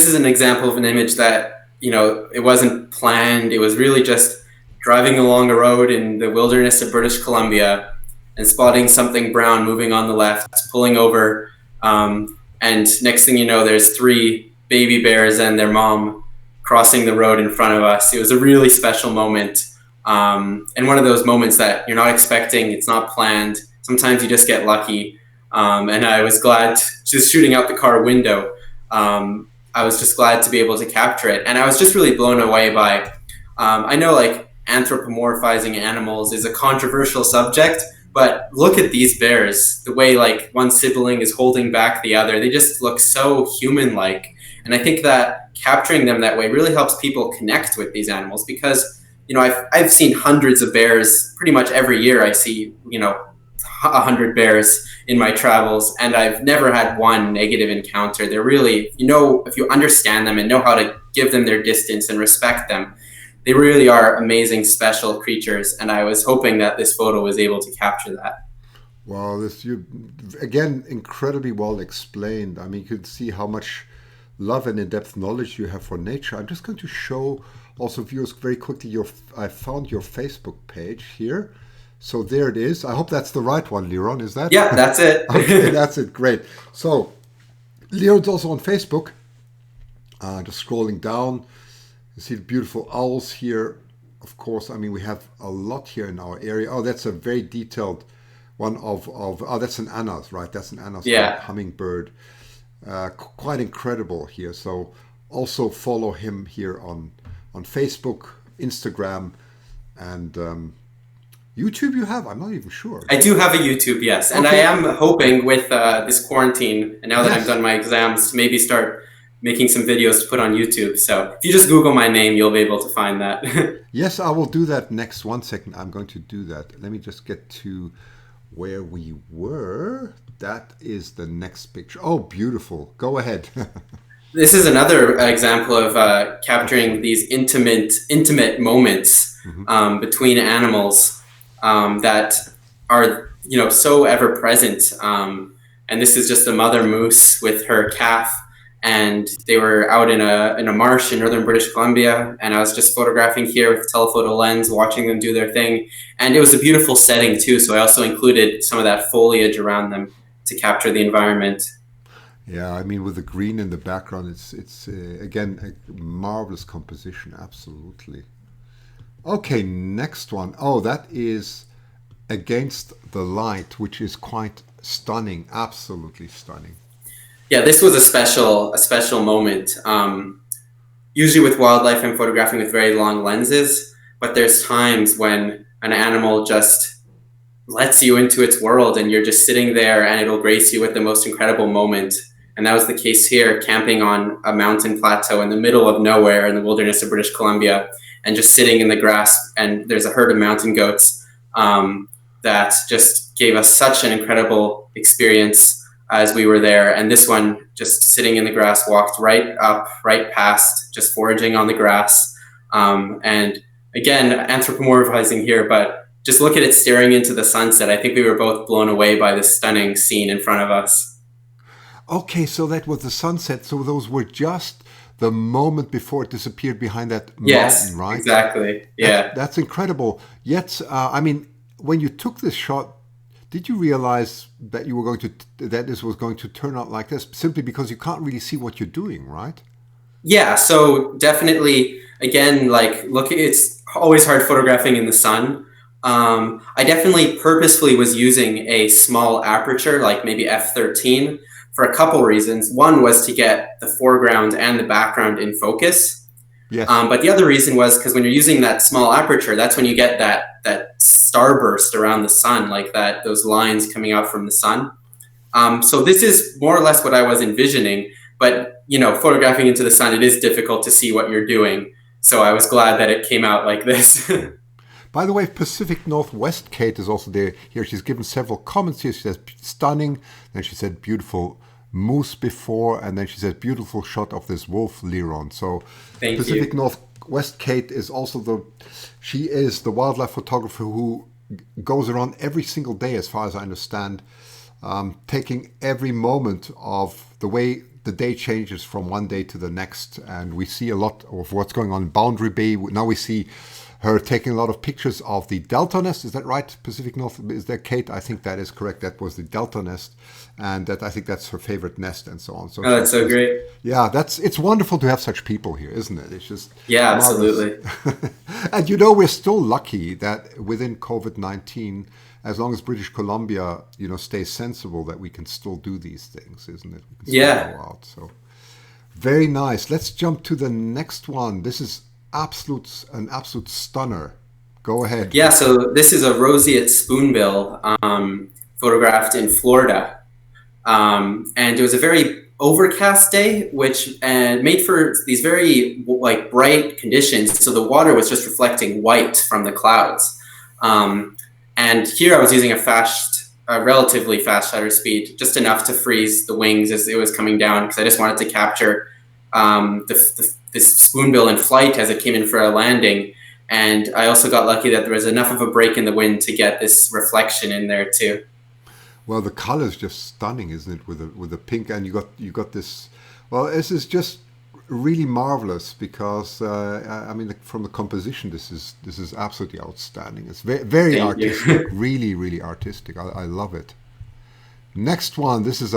Speaker 2: is an example of an image that, you know, it wasn't planned. It was really just driving along a road in the wilderness of British Columbia and spotting something brown moving on the left, pulling over, and next thing you know, there's 3 baby bears and their mom crossing the road in front of us. It was a really special moment. And one of those moments that you're not expecting, it's not planned. Sometimes you just get lucky. And I was glad, just shooting out the car window, I was just glad to be able to capture it. And I was just really blown away by, I know like anthropomorphizing animals is a controversial subject, but look at these bears, the way like one sibling is holding back the other. They just look so human-like. And I think that capturing them that way really helps people connect with these animals because, you know, I've seen hundreds of bears pretty much every year. I see, you know, 100 bears in my travels, and I've never had one negative encounter. They're really, you know, if you understand them and know how to give them their distance and respect them, they really are amazing, special creatures. And I was hoping that this photo was able to capture that.
Speaker 1: Well, you again, incredibly well explained. I mean, you can see how much love and in-depth knowledge you have for nature. I'm just going to show also viewers very quickly I found your Facebook page here. So there it is. I hope that's the right one, Liron. Is that?
Speaker 2: Yeah, that's it.
Speaker 1: Okay, that's it. Great. So Liron's also on Facebook. Just scrolling down, you see the beautiful owls here. Of course, I mean, we have a lot here in our area. Oh, that's a very detailed one that's an Anas, right? That's an Anas hummingbird. Quite incredible here. So also follow him here on Facebook, Instagram, and YouTube you have? I'm not even sure.
Speaker 2: I do have a YouTube, yes. And I am hoping with this quarantine, and now that I've done my exams, to maybe start making some videos to put on YouTube. So if you just Google my name, you'll be able to find that.
Speaker 1: Yes, I will do that next. 1 second, I'm going to do that. Let me just get to where we were. That is the next picture. Oh, beautiful. Go ahead.
Speaker 2: This is another example of capturing these intimate moments between animals that are, you know, so ever present. And this is just a mother moose with her calf, and they were out in a marsh in northern British Columbia, and I was just photographing here with a telephoto lens, watching them do their thing. And it was a beautiful setting too, so I also included some of that foliage around them to capture the environment.
Speaker 1: Yeah, I mean, with the green in the background, it's again a marvelous composition. Absolutely. Okay, next one. Oh, that is Against the Light, which is quite stunning. Absolutely stunning.
Speaker 2: Yeah, this was a special moment. Usually with wildlife, I'm photographing with very long lenses, but there's times when an animal just lets you into its world and you're just sitting there and it'll grace you with the most incredible moment. And that was the case here, camping on a mountain plateau in the middle of nowhere in the wilderness of British Columbia, and just sitting in the grass, and there's a herd of mountain goats that just gave us such an incredible experience as we were there. And this one, just sitting in the grass, walked right up, right past, just foraging on the grass. And again, anthropomorphizing here, but just look at it staring into the sunset. I think we were both blown away by this stunning scene in front of us.
Speaker 1: Okay, so that was the sunset. So those were just the moment before it disappeared behind that mountain, right?
Speaker 2: Exactly. Yeah.
Speaker 1: That's incredible. Yet, I mean, when you took this shot, Did you realize that you were going to that this was going to turn out like this? Simply because you can't really see what you're doing, right?
Speaker 2: Yeah, so definitely, again, like look, it's always hard photographing in the sun. I definitely purposefully was using a small aperture, like maybe f13, for a couple reasons. One was to get the foreground and the background in focus.
Speaker 1: Yes.
Speaker 2: But the other reason was because when you're using that small aperture, that's when you get that starburst around the sun, like that, those lines coming out from the sun. So this is more or less what I was envisioning. But, you know, photographing into the sun, it is difficult to see what you're doing. So I was glad that it came out like this.
Speaker 1: By the way, Pacific Northwest Kate is also there. Here she's given several comments here. She says stunning. Then she said beautiful moose before, and then she said beautiful shot of this wolf, Liron. So
Speaker 2: Thank
Speaker 1: Pacific
Speaker 2: you.
Speaker 1: Northwest Kate is also she is the wildlife photographer who goes around every single day, as far as I understand, taking every moment of the way the day changes from one day to the next. And we see a lot of what's going on in Boundary Bay. Now we see her taking a lot of pictures of the Delta nest. Is that right? Pacific North, is that Kate? I think that is correct. That was the Delta nest. And that I think that's her favorite nest and so on. So
Speaker 2: Oh, that's so great.
Speaker 1: yeah, it's wonderful to have such people here, isn't it? It's just
Speaker 2: Yeah,
Speaker 1: marvelous.
Speaker 2: absolutely.
Speaker 1: And you know, we're still lucky that within COVID-19, as long as British Columbia, you know, stays sensible, that we can still do these things, isn't it? We can still
Speaker 2: Yeah.
Speaker 1: go out. So very nice. Let's jump to the next one. This is an absolute stunner. Go ahead.
Speaker 2: Yeah, so this is a roseate spoonbill photographed in Florida. And it was a very overcast day, which made for these very like bright conditions. So the water was just reflecting white from the clouds. And here I was using a relatively fast shutter speed, just enough to freeze the wings as it was coming down, because I just wanted to capture this spoonbill in flight as it came in for a landing. And I also got lucky that there was enough of a break in the wind to get this reflection in there too.
Speaker 1: Well, the color is just stunning, isn't it? With the pink, and you got this. Well, this is just really marvelous because I mean, from the composition, this is absolutely outstanding. It's very
Speaker 2: Thank you.
Speaker 1: artistic, really, really artistic. I love it. Next one. This is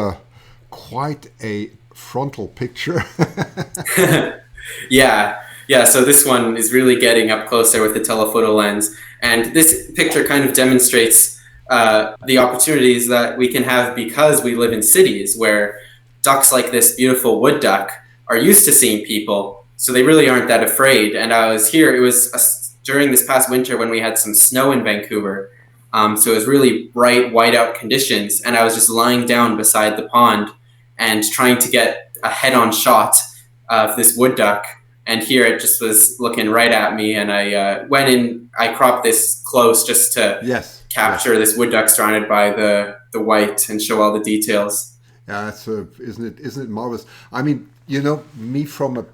Speaker 1: quite a frontal picture.
Speaker 2: Yeah. So this one is really getting up close there with the telephoto lens, and this picture kind of demonstrates the opportunities that we can have because we live in cities where ducks like this beautiful wood duck are used to seeing people, so they really aren't that afraid. And I was here, it was during this past winter when we had some snow in Vancouver, so it was really bright whiteout conditions, and I was just lying down beside the pond and trying to get a head-on shot of this wood duck. And here it just was looking right at me, and I went in, I cropped this close just to capture this wood duck surrounded by the white and show all the details.
Speaker 1: Yeah, isn't it marvelous? I mean, you know, me from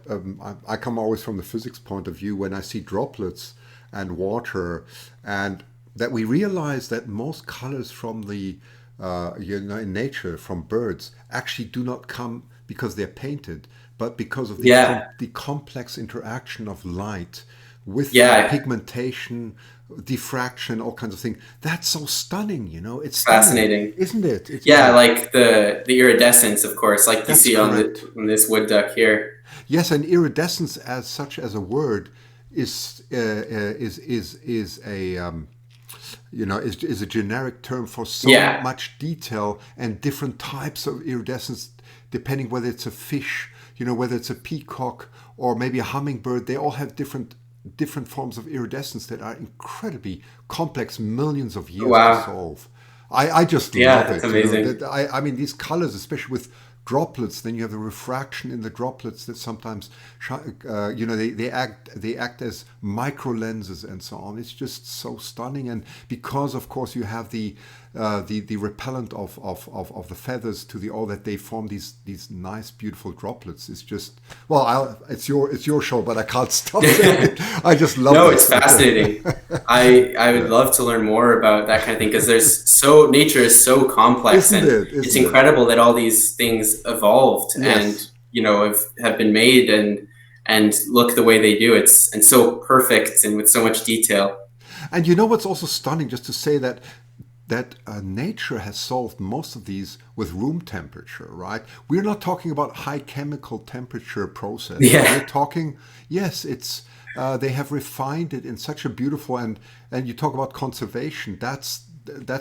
Speaker 1: I come always from the physics point of view when I see droplets and water, and that we realize that most colors from the in nature from birds actually do not come because they're painted, but because of the complex interaction of light with pigmentation, diffraction, all kinds of things. That's so stunning, you know. It's
Speaker 2: fascinating,
Speaker 1: isn't it? It's
Speaker 2: like the iridescence, of course, like you see correct. on this wood duck here.
Speaker 1: Yes, and iridescence as such as a word is a is a generic term for so much detail and different types of iridescence, depending whether it's a fish, you know, whether it's a peacock or maybe a hummingbird. They all have different forms of iridescence that are incredibly complex, millions of years to solve. I just love it.
Speaker 2: That's amazing.
Speaker 1: You know, I mean, these colors, especially with droplets, then you have the refraction in the droplets that sometimes, they act as micro lenses and so on. It's just so stunning, and because of course you have the repellent of the feathers to the oil, that they form these nice beautiful droplets. It's just it's your show, but I can't stop saying it. I just love it.
Speaker 2: No, it's fascinating. I would love to learn more about that kind of thing, because nature is so complex, it's incredible that all these things evolved and have been made and look the way they do. And so perfect and with so much detail.
Speaker 1: And you know what's also stunning, just to say that nature has solved most of these with room temperature, right? We're not talking about high chemical temperature process.
Speaker 2: Yeah.
Speaker 1: We're talking, yes, it's they have refined it in such a beautiful, and you talk about conservation. That's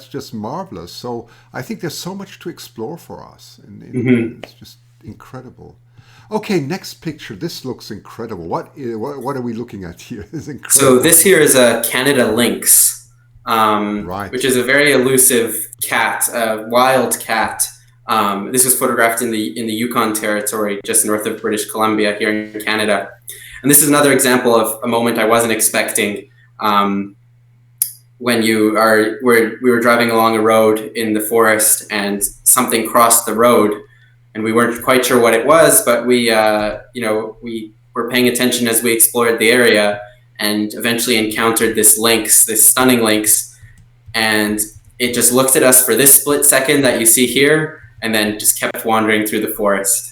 Speaker 1: just marvelous. So I think there's so much to explore for us, and it's just incredible. Okay, next picture. This looks incredible. What are we looking at here? It's incredible.
Speaker 2: So this here is a Canada lynx,
Speaker 1: Right.
Speaker 2: which is a very elusive cat, a wild cat. This was photographed in the Yukon Territory, just north of British Columbia, here in Canada. And this is another example of a moment I wasn't expecting. When we were driving along a road in the forest, and something crossed the road, and we weren't quite sure what it was, but we were paying attention as we explored the area, and eventually encountered this lynx, this stunning lynx, and it just looked at us for this split second that you see here, and then just kept wandering through the forest.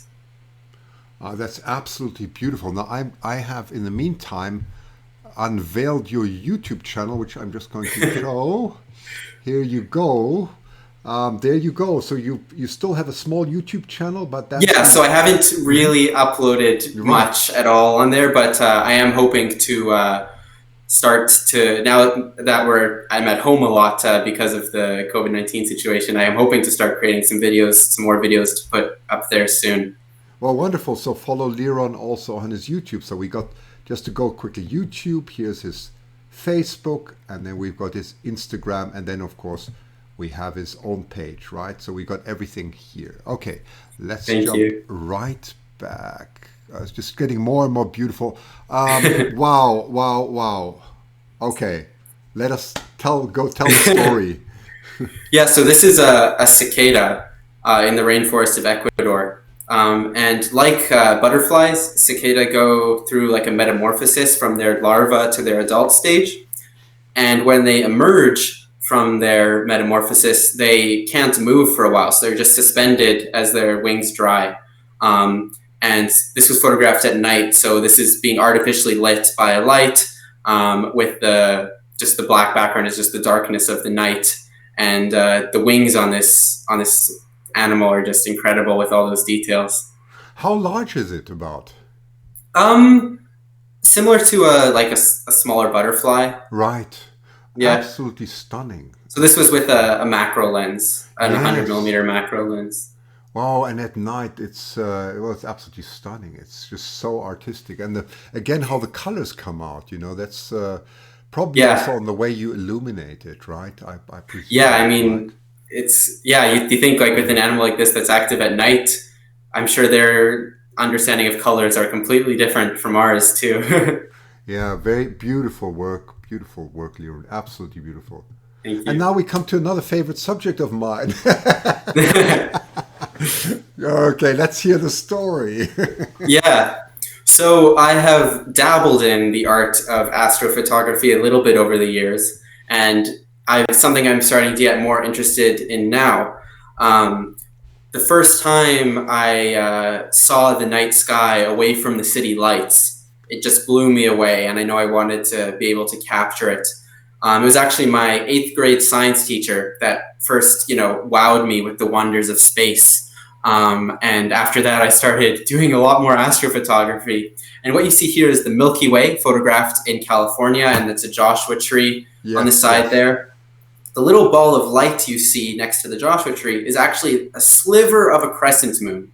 Speaker 1: That's absolutely beautiful. Now, I have, in the meantime, unveiled your YouTube channel, which I'm just going to show. Here you go. There you go. So you still have a small YouTube channel, but that's...
Speaker 2: Yeah, so I haven't really uploaded much at all on there, but I am hoping to start to, now that I'm at home a lot because of the COVID-19 situation, I am hoping to start creating some more videos to put up there soon.
Speaker 1: Well, wonderful. So follow Liron also on his YouTube. So we got, just to go quickly, YouTube, here's his Facebook, and then we've got his Instagram, and then of course we have his own page, right? So we got everything here. Okay, let's jump right back. It's just getting more and more beautiful. Wow. Okay, let us tell the story.
Speaker 2: Yeah, so this is a cicada in the rainforest of Ecuador. And like butterflies, cicada go through like a metamorphosis from their larva to their adult stage. And when they emerge from their metamorphosis, they can't move for a while. So they're just suspended as their wings dry. And this was photographed at night. So this is being artificially lit by a light with just the black background is just the darkness of the night. And the wings on this animal are just incredible with all those details.
Speaker 1: How large is it about?
Speaker 2: Similar to a smaller butterfly.
Speaker 1: Right. Yeah. Absolutely stunning.
Speaker 2: So this was with a macro lens, an 100mm macro lens.
Speaker 1: Wow, and at night it's absolutely stunning. It's just so artistic, and again how the colors come out. That's probably also on the way you illuminate it, right? I presume.
Speaker 2: Yeah, I mean. Right? You think like with an animal like this that's active at night, I'm sure their understanding of colors are completely different from ours too.
Speaker 1: Yeah, very beautiful work, Liron. Absolutely beautiful.
Speaker 2: Thank you.
Speaker 1: And now we come to another favorite subject of mine. Okay, let's hear the story.
Speaker 2: Yeah. So I have dabbled in the art of astrophotography a little bit over the years, and something I'm starting to get more interested in now. The first time I saw the night sky away from the city lights, it just blew me away, and I know I wanted to be able to capture it. It was actually my 8th grade science teacher that first, wowed me with the wonders of space. And after that, I started doing a lot more astrophotography. And what you see here is the Milky Way photographed in California, and it's a Joshua tree on the side there. The little ball of light you see next to the Joshua tree is actually a sliver of a crescent moon.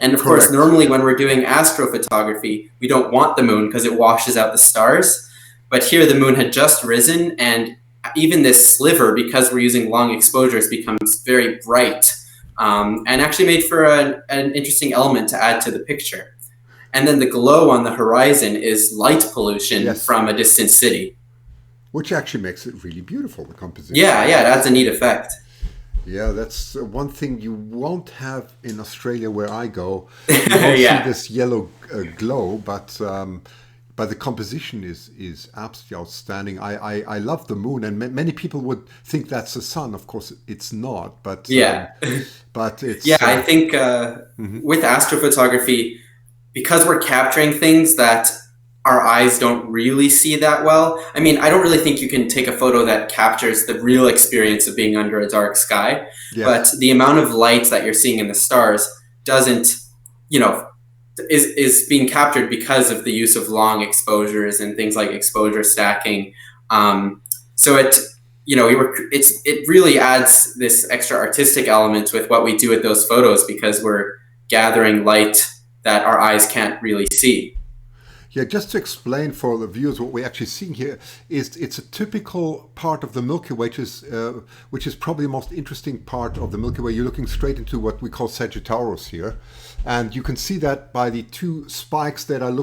Speaker 2: And of course, normally when we're doing astrophotography, we don't want the moon because it washes out the stars. But here the moon had just risen, and even this sliver, because we're using long exposures, becomes very bright and actually made for an interesting element to add to the picture. And then the glow on the horizon is light pollution from a distant city.
Speaker 1: Which actually makes it really beautiful, the composition.
Speaker 2: Yeah, it adds a neat effect.
Speaker 1: Yeah, that's one thing you won't have in Australia where I go. You won't see this yellow glow, but the composition is absolutely outstanding. I love the moon, and many people would think that's the sun. Of course, it's not, but but it's...
Speaker 2: Yeah, I think with astrophotography, because we're capturing things that our eyes don't really see that well. I mean, I don't really think you can take a photo that captures the real experience of being under a dark sky, but
Speaker 1: Yes.
Speaker 2: the amount of light that you're seeing in the stars doesn't, you know, is being captured because of the use of long exposures and things like exposure stacking. So it really adds this extra artistic element with what we do with those photos because we're gathering light that our eyes can't really see.
Speaker 1: Yeah, just to explain for the viewers what we're actually seeing here is it's a typical part of the Milky Way, which is probably the most interesting part of the Milky Way. You're looking straight into what we call Sagittarius here, and you can see that by the two spikes that are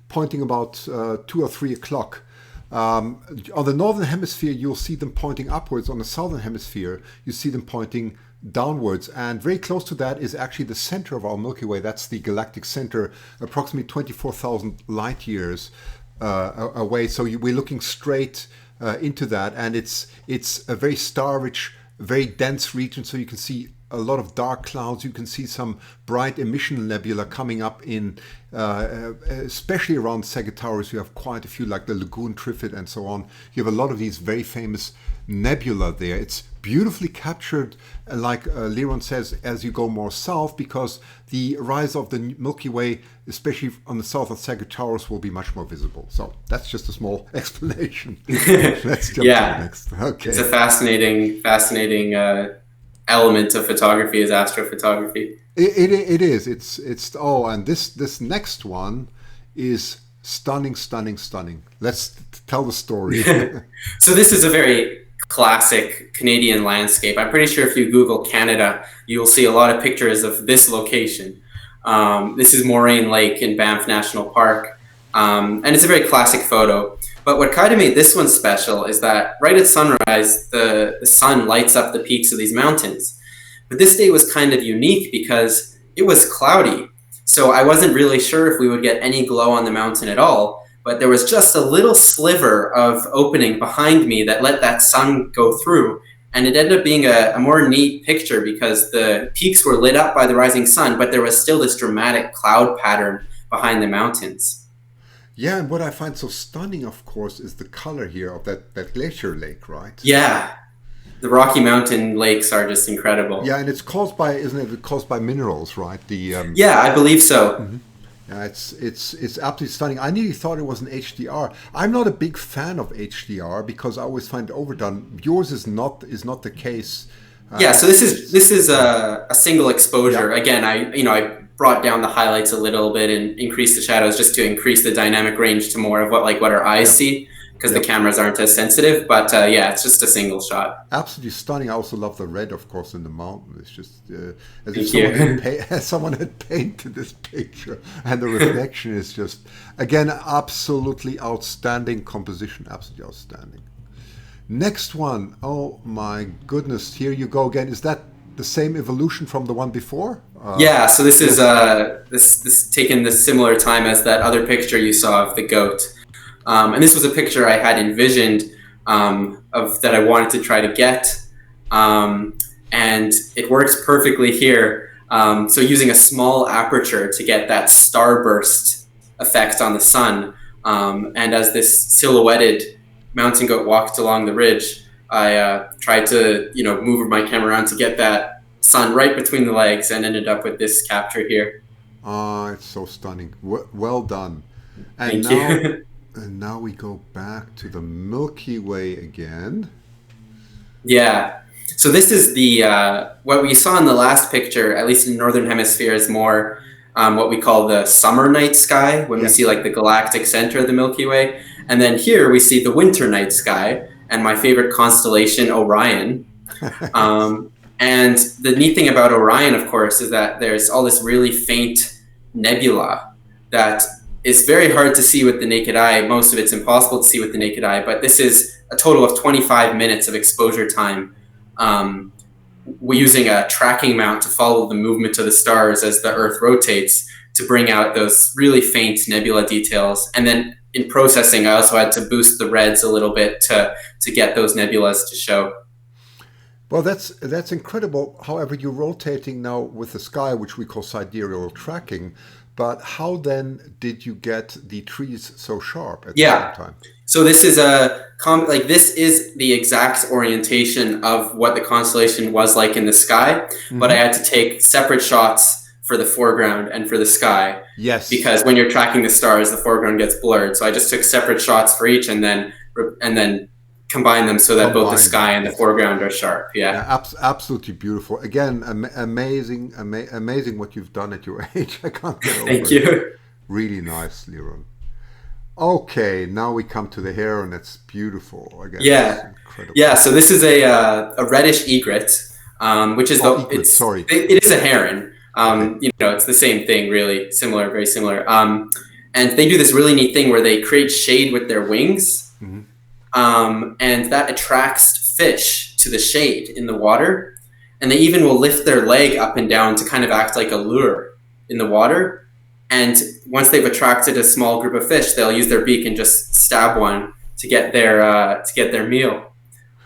Speaker 1: pointing about 2 or 3 o'clock. On the northern hemisphere, you'll see them pointing upwards. On the southern hemisphere, you see them pointing downwards. And very close to that is actually the center of our Milky Way. That's the galactic center, approximately 24,000 light years away. So we're looking straight into that. And it's a very star-rich, very dense region. So you can see a lot of dark clouds. You can see some bright emission nebula coming up in, especially around Sagittarius. You have quite a few, like the Lagoon Trifid and so on. You have a lot of these very famous nebula there. It's beautifully captured, like Liron says, as you go more south, because the rise of the Milky Way, especially on the south of Sagittarius, will be much more visible. So that's just a small explanation. Let's jump to the next. Okay.
Speaker 2: It's a fascinating element of photography is astrophotography.
Speaker 1: It is. It's and this next one is stunning. Let's tell the story.
Speaker 2: So this is a very classic Canadian landscape. I'm pretty sure if you Google Canada, you'll see a lot of pictures of this location. This is Moraine Lake in Banff National Park. And it's a very classic photo. But what kind of made this one special is that right at sunrise, the sun lights up the peaks of these mountains. But this day was kind of unique because it was cloudy. So I wasn't really sure if we would get any glow on the mountain at all. But there was just a little sliver of opening behind me that let that sun go through. And it ended up being a more neat picture because the peaks were lit up by the rising sun, but there was still this dramatic cloud pattern behind the mountains.
Speaker 1: Yeah, and what I find so stunning, of course, is the color here of that glacier lake, right?
Speaker 2: Yeah, the Rocky Mountain lakes are just incredible.
Speaker 1: Yeah, and it's caused by, isn't it? It's caused by minerals, right?
Speaker 2: Yeah, I believe so.
Speaker 1: Mm-hmm. Yeah, it's absolutely stunning. I nearly thought it was an HDR. I'm not a big fan of HDR because I always find it overdone. Yours is not the case.
Speaker 2: Yeah, so this is a single exposure. Yeah. Again, I brought down the highlights a little bit and increased the shadows just to increase the dynamic range to more of what our eyes see because the cameras aren't as sensitive. But it's just a single shot.
Speaker 1: Absolutely stunning. I also love the red, of course, in the mountain. It's just as if someone had painted this picture, and the reflection is just, again, absolutely outstanding composition. Absolutely outstanding. Next one. Oh my goodness! Here you go again. Is that the same evolution from the one before?
Speaker 2: So this is this taken the similar time as that other picture you saw of the goat, and this was a picture I had envisioned of that I wanted to try to get, and it works perfectly here. So using a small aperture to get that starburst effect on the sun, and as this silhouetted mountain goat walked along the ridge, I tried to move my camera around to get that sun right between the legs and ended up with this capture here.
Speaker 1: It's so stunning. Well done.
Speaker 2: And Thank you.
Speaker 1: And now we go back to the Milky Way again.
Speaker 2: Yeah. So this is the what we saw in the last picture, at least in the Northern Hemisphere, is more what we call the summer night sky, when we see like the galactic center of the Milky Way. And then here we see the winter night sky and my favorite constellation, Orion. And the neat thing about Orion, of course, is that there's all this really faint nebula that is very hard to see with the naked eye. Most of it's impossible to see with the naked eye, but this is a total of 25 minutes of exposure time. We're using a tracking mount to follow the movement of the stars as the Earth rotates to bring out those really faint nebula details. And then in processing, I also had to boost the reds a little bit to get those nebulas to show.
Speaker 1: Well, that's incredible. However, you're rotating now with the sky, which we call sidereal tracking. But how then did you get the trees so sharp at the
Speaker 2: Yeah.
Speaker 1: same time?
Speaker 2: So this is this is the exact orientation of what the constellation was like in the sky, but I had to take separate shots for the foreground and for the sky.
Speaker 1: Yes.
Speaker 2: Because when you're tracking the stars, the foreground gets blurred. So I just took separate shots for each and then combine them so that both the sky and the foreground are sharp. Yeah,
Speaker 1: absolutely beautiful. Again, amazing what you've done at your age. I can't get over
Speaker 2: Thank
Speaker 1: it.
Speaker 2: you.
Speaker 1: Really nice, Liron. Okay, now we come to the heron. It's beautiful. Again,
Speaker 2: Yeah,
Speaker 1: it's incredible.
Speaker 2: Yeah. So this is a reddish egret, which is
Speaker 1: Egret, sorry.
Speaker 2: It is a heron. It's the same thing, really similar, very similar. And they do this really neat thing where they create shade with their wings. And that attracts fish to the shade in the water. And they even will lift their leg up and down to kind of act like a lure in the water. And once they've attracted a small group of fish, they'll use their beak and just stab one to get their meal.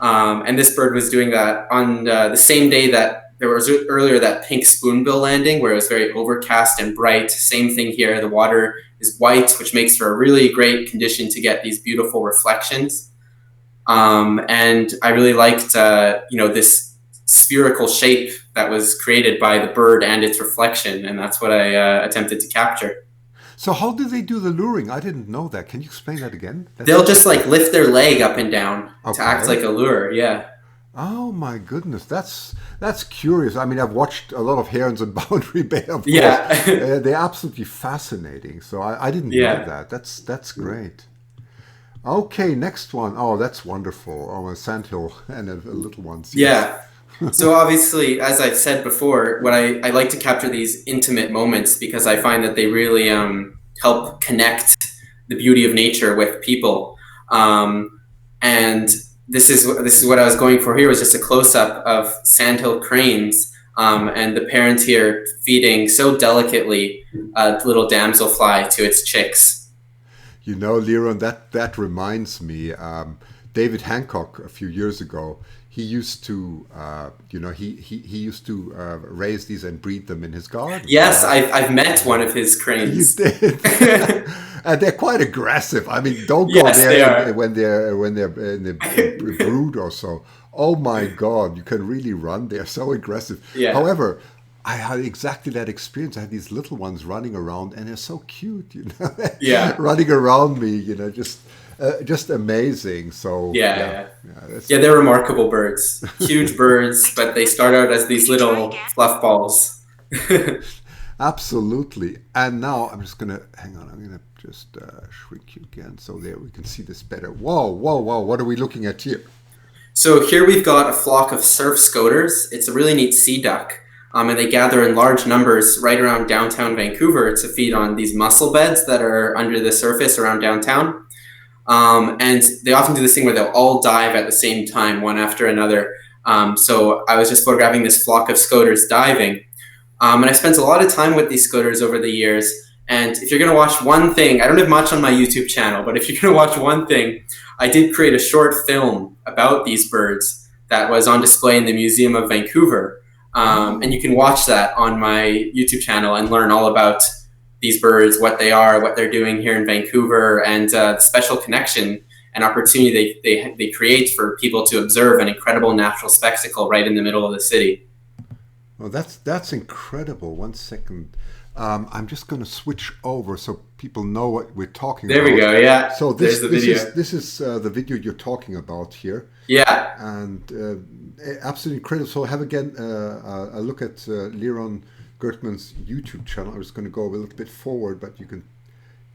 Speaker 2: And this bird was doing that on the same day that there was earlier that pink spoonbill landing, where it was very overcast and bright. Same thing here. The water is white, which makes for a really great condition to get these beautiful reflections. And I really liked, this spherical shape that was created by the bird and its reflection, and that's what I attempted to capture.
Speaker 1: So how do they do the luring? I didn't know that. Can you explain that again?
Speaker 2: They'll just lift their leg up and down to act like a lure. Yeah.
Speaker 1: Oh my goodness, that's curious. I mean, I've watched a lot of herons in Boundary Bay, of course.
Speaker 2: Yeah.
Speaker 1: They're absolutely fascinating. So I didn't know that. That's great. Okay, next one. Oh, that's wonderful. Oh, a sandhill and a little ones.
Speaker 2: Yes. Yeah. So obviously, as I've said before, what I like to capture these intimate moments because I find that they really help connect the beauty of nature with people. And this is what I was going for here, was just a close-up of sandhill cranes and the parent here feeding so delicately a little damselfly to its chicks.
Speaker 1: You know, Liron, that reminds me, David Hancock a few years ago, he used to, he used to raise these and breed them in his garden.
Speaker 2: Yes, I've met one of his cranes.
Speaker 1: You did. And they're quite aggressive. I mean, don't go there when they're in the brood or so. Oh my God, you can really run. They're so aggressive.
Speaker 2: Yeah.
Speaker 1: However, I had exactly that experience. I had these little ones running around, and they're so cute,
Speaker 2: Yeah.
Speaker 1: running around me, just amazing. So
Speaker 2: they're remarkable birds, huge birds, but they start out as these little fluff balls.
Speaker 1: Absolutely. And now I'm just gonna hang on. I'm gonna just shrink you again, so there we can see this better. Whoa! What are we looking at here?
Speaker 2: So here we've got a flock of surf scoters. It's a really neat sea duck. And they gather in large numbers right around downtown Vancouver to feed on these mussel beds that are under the surface around downtown. And they often do this thing where they'll all dive at the same time, one after another. So I was just photographing this flock of scoters diving. And I spent a lot of time with these scoters over the years. And if you're going to watch one thing, I don't have much on my YouTube channel, but if you're going to watch one thing, I did create a short film about these birds that was on display in the Museum of Vancouver. And you can watch that on my YouTube channel and learn all about these birds, what they are, what they're doing here in Vancouver, and the special connection and opportunity they create for people to observe an incredible natural spectacle right in the middle of the city.
Speaker 1: Well, that's incredible. 1 second. I'm just going to switch over so people know what we're talking about.
Speaker 2: There we go, yeah.
Speaker 1: So this
Speaker 2: is
Speaker 1: the video you're talking about here.
Speaker 2: Yeah.
Speaker 1: And absolutely incredible. So have again a look at Liron Gertsman's YouTube channel. I'm just going to go a little bit forward, but you can,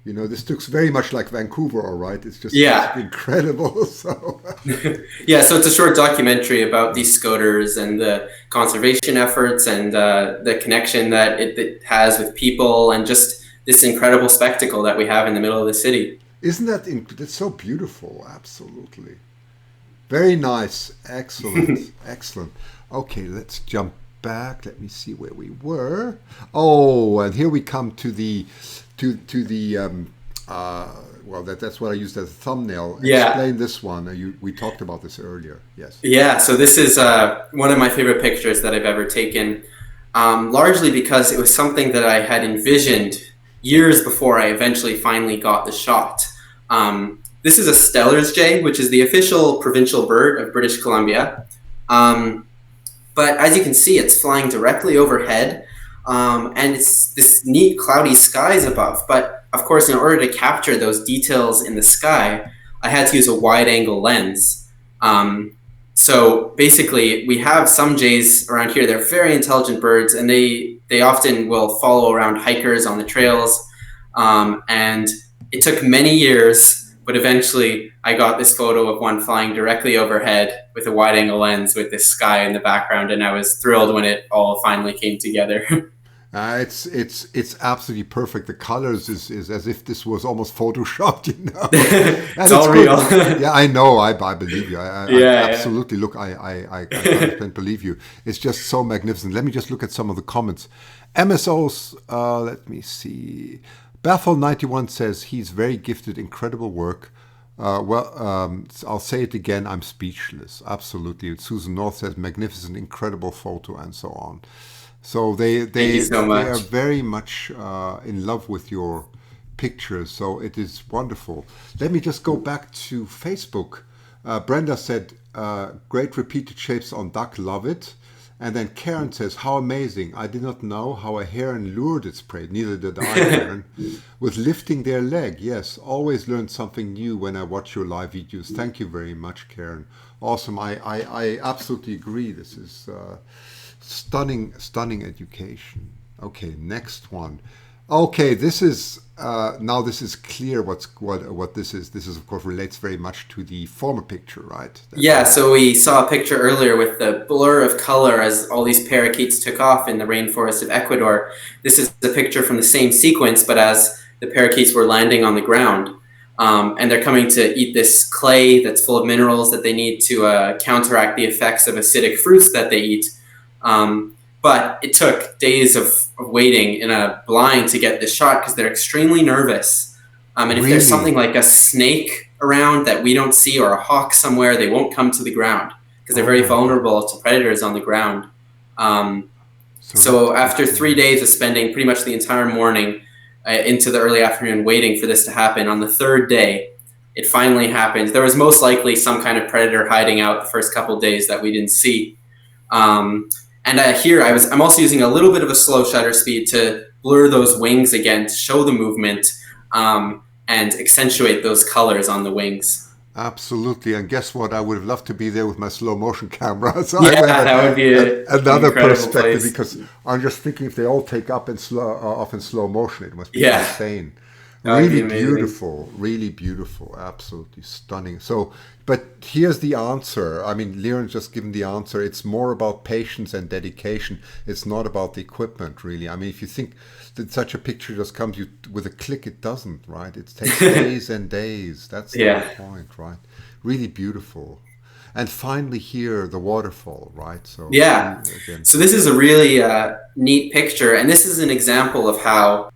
Speaker 1: this looks very much like Vancouver, all right? It's just incredible. So
Speaker 2: so it's a short documentary about these scoters and the conservation efforts and the connection that it has with people and just this incredible spectacle that we have in the middle of the city.
Speaker 1: Isn't that it's so beautiful? Absolutely. Very nice. Excellent. Excellent. Okay, let's jump back. Let me see where we were. Oh, and here we come to the that's what I used as a thumbnail.
Speaker 2: Yeah.
Speaker 1: Explain this one. We talked about this earlier. Yes.
Speaker 2: Yeah. So this is one of my favorite pictures that I've ever taken, largely because it was something that I had envisioned years before I eventually finally got the shot. This is a Steller's jay, which is the official provincial bird of British Columbia. But as you can see, it's flying directly overhead, and it's this neat cloudy skies above. But of course, in order to capture those details in the sky, I had to use a wide-angle lens. So basically, we have some jays around here. They're very intelligent birds, and they often will follow around hikers on the trails. And it took many years, but eventually I got this photo of one flying directly overhead with a wide-angle lens with this sky in the background, and I was thrilled when it all finally came together.
Speaker 1: It's absolutely perfect. The colors is as if this was almost photoshopped, you know.
Speaker 2: It's all real.
Speaker 1: Yeah, I know. I believe you. I absolutely look. I 100% believe you. It's just so magnificent. Let me just look at some of the comments. MSOs. Let me see. Baffle91 says he's very gifted, incredible work. I'll say it again. I'm speechless. Absolutely. Susan North says magnificent, incredible photo, and so on. So they are very much in love with your pictures. So it is wonderful. Let me just go back to Facebook. Brenda said, great repeated shapes on duck, love it. And then Karen says, how amazing. I did not know how a heron lured its prey. Neither did I, Karen. With lifting their leg. Yes, always learn something new when I watch your live videos. Thank you very much, Karen. Awesome. I absolutely agree. This is... stunning education. Okay, next one. Okay, this is now this is clear what this is. This is of course relates very much to the former picture, right?
Speaker 2: So we saw a picture earlier with the blur of color as all these parakeets took off in the rainforest of Ecuador. This is a picture from the same sequence, but as the parakeets were landing on the ground. And they're coming to eat this clay that's full of minerals that they need to counteract the effects of acidic fruits that they eat. But it took days of waiting in a blind to get this shot because they're extremely nervous. And if there's something like a snake around that we don't see or a hawk somewhere, they won't come to the ground because they're very vulnerable to predators on the ground. So after 3 days of spending pretty much the entire morning into the early afternoon waiting for this to happen, on the third day, it finally happened. There was most likely some kind of predator hiding out the first couple of days that we didn't see. And here I'm also using a little bit of a slow shutter speed to blur those wings again to show the movement and accentuate those colors on the wings.
Speaker 1: Absolutely, and guess what? I would have loved to be there with my slow motion camera. So
Speaker 2: that would be
Speaker 1: another perspective
Speaker 2: place.
Speaker 1: Because I'm just thinking if they all take up in off in slow motion, it must be insane. Really beautiful, absolutely stunning. So, but here's the answer. I mean, Liron's just given the answer. It's more about patience and dedication. It's not about the equipment, really. I mean, if you think that such a picture just comes with a click, it doesn't, right? It takes days and days. That's the point, right? Really beautiful. And finally here, the waterfall, right? So
Speaker 2: So this is a really neat picture. And this is an example of how,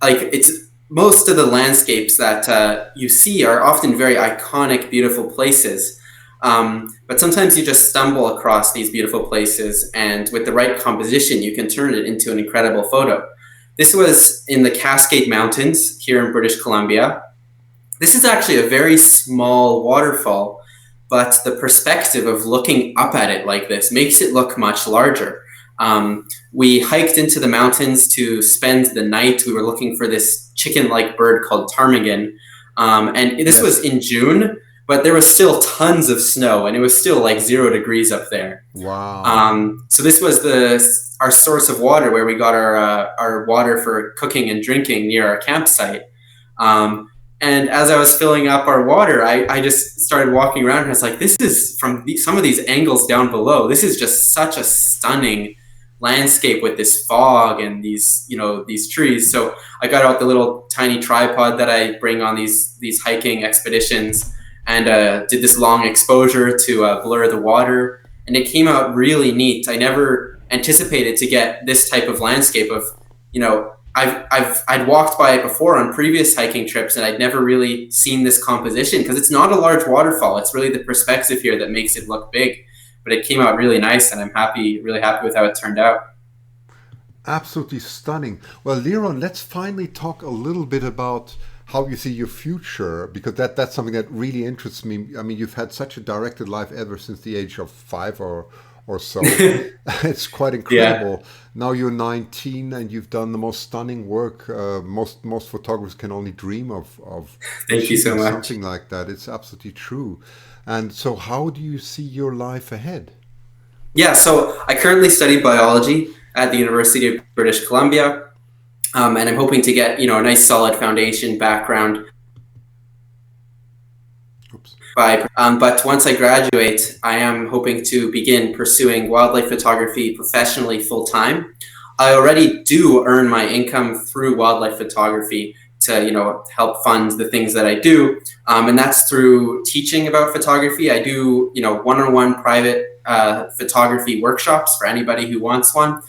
Speaker 2: it's most of the landscapes that you see are often very iconic, beautiful places. But sometimes you just stumble across these beautiful places, and with the right composition, you can turn it into an incredible photo. This was in the Cascade Mountains here in British Columbia. This is actually a very small waterfall, but the perspective of looking up at it like this makes it look much larger. We hiked into the mountains to spend the night. We were looking for this chicken-like bird called ptarmigan. And this was in June, but there was still tons of snow, and it was still like 0 degrees up there.
Speaker 1: Wow.
Speaker 2: So this was our source of water, where we got our water for cooking and drinking near our campsite. And as I was filling up our water, I just started walking around, and I was like, this is from some of these angles down below. This is just such a stunning landscape with this fog and these trees. So I got out the little tiny tripod that I bring on these hiking expeditions and did this long exposure to blur the water, and it came out really neat. I never anticipated to get this type of landscape of, I'd walked by it before on previous hiking trips, and I'd never really seen this composition because it's not a large waterfall. It's really the perspective here that makes it look big. But it came out really nice, and I'm really happy with how it turned out.
Speaker 1: Absolutely stunning. Well, Liron, let's finally talk a little bit about how you see your future, because that's something that really interests me. I mean, you've had such a directed life ever since the age of five or so. It's quite
Speaker 2: Yeah.
Speaker 1: incredible. Now you're 19 and you've done the most stunning work. Most photographers can only dream of
Speaker 2: Thank you so
Speaker 1: achieving
Speaker 2: much.
Speaker 1: something like that. It's absolutely true. And so, how do you see your life ahead?
Speaker 2: Yeah, so I currently study biology at the University of British Columbia, and I'm hoping to get a nice solid foundation background
Speaker 1: Oops.
Speaker 2: but once I graduate, I am hoping to begin pursuing wildlife photography professionally full time. I already do earn my income through wildlife photography to help fund the things that I do, and that's through teaching about photography. I do one-on-one private photography workshops for anybody who wants one,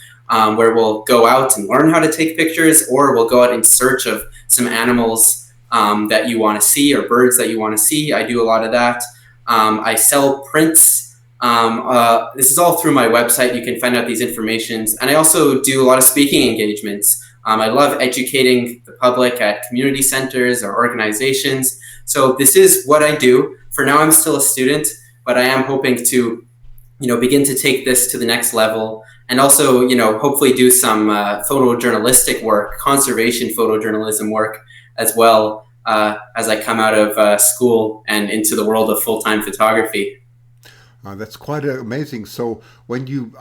Speaker 2: where we'll go out and learn how to take pictures, or we'll go out in search of some animals that you want to see, or birds that you want to see. I do a lot of that. I sell prints. This is all through my website. You can find out these informations. And I also do a lot of speaking engagements. I love educating the public at community centers or organizations. So this is what I do. For now, I'm still a student, but I am hoping to begin to take this to the next level, and also hopefully do some photojournalistic work, conservation photojournalism work as well, as I come out of school and into the world of full-time photography.
Speaker 1: That's quite amazing. So I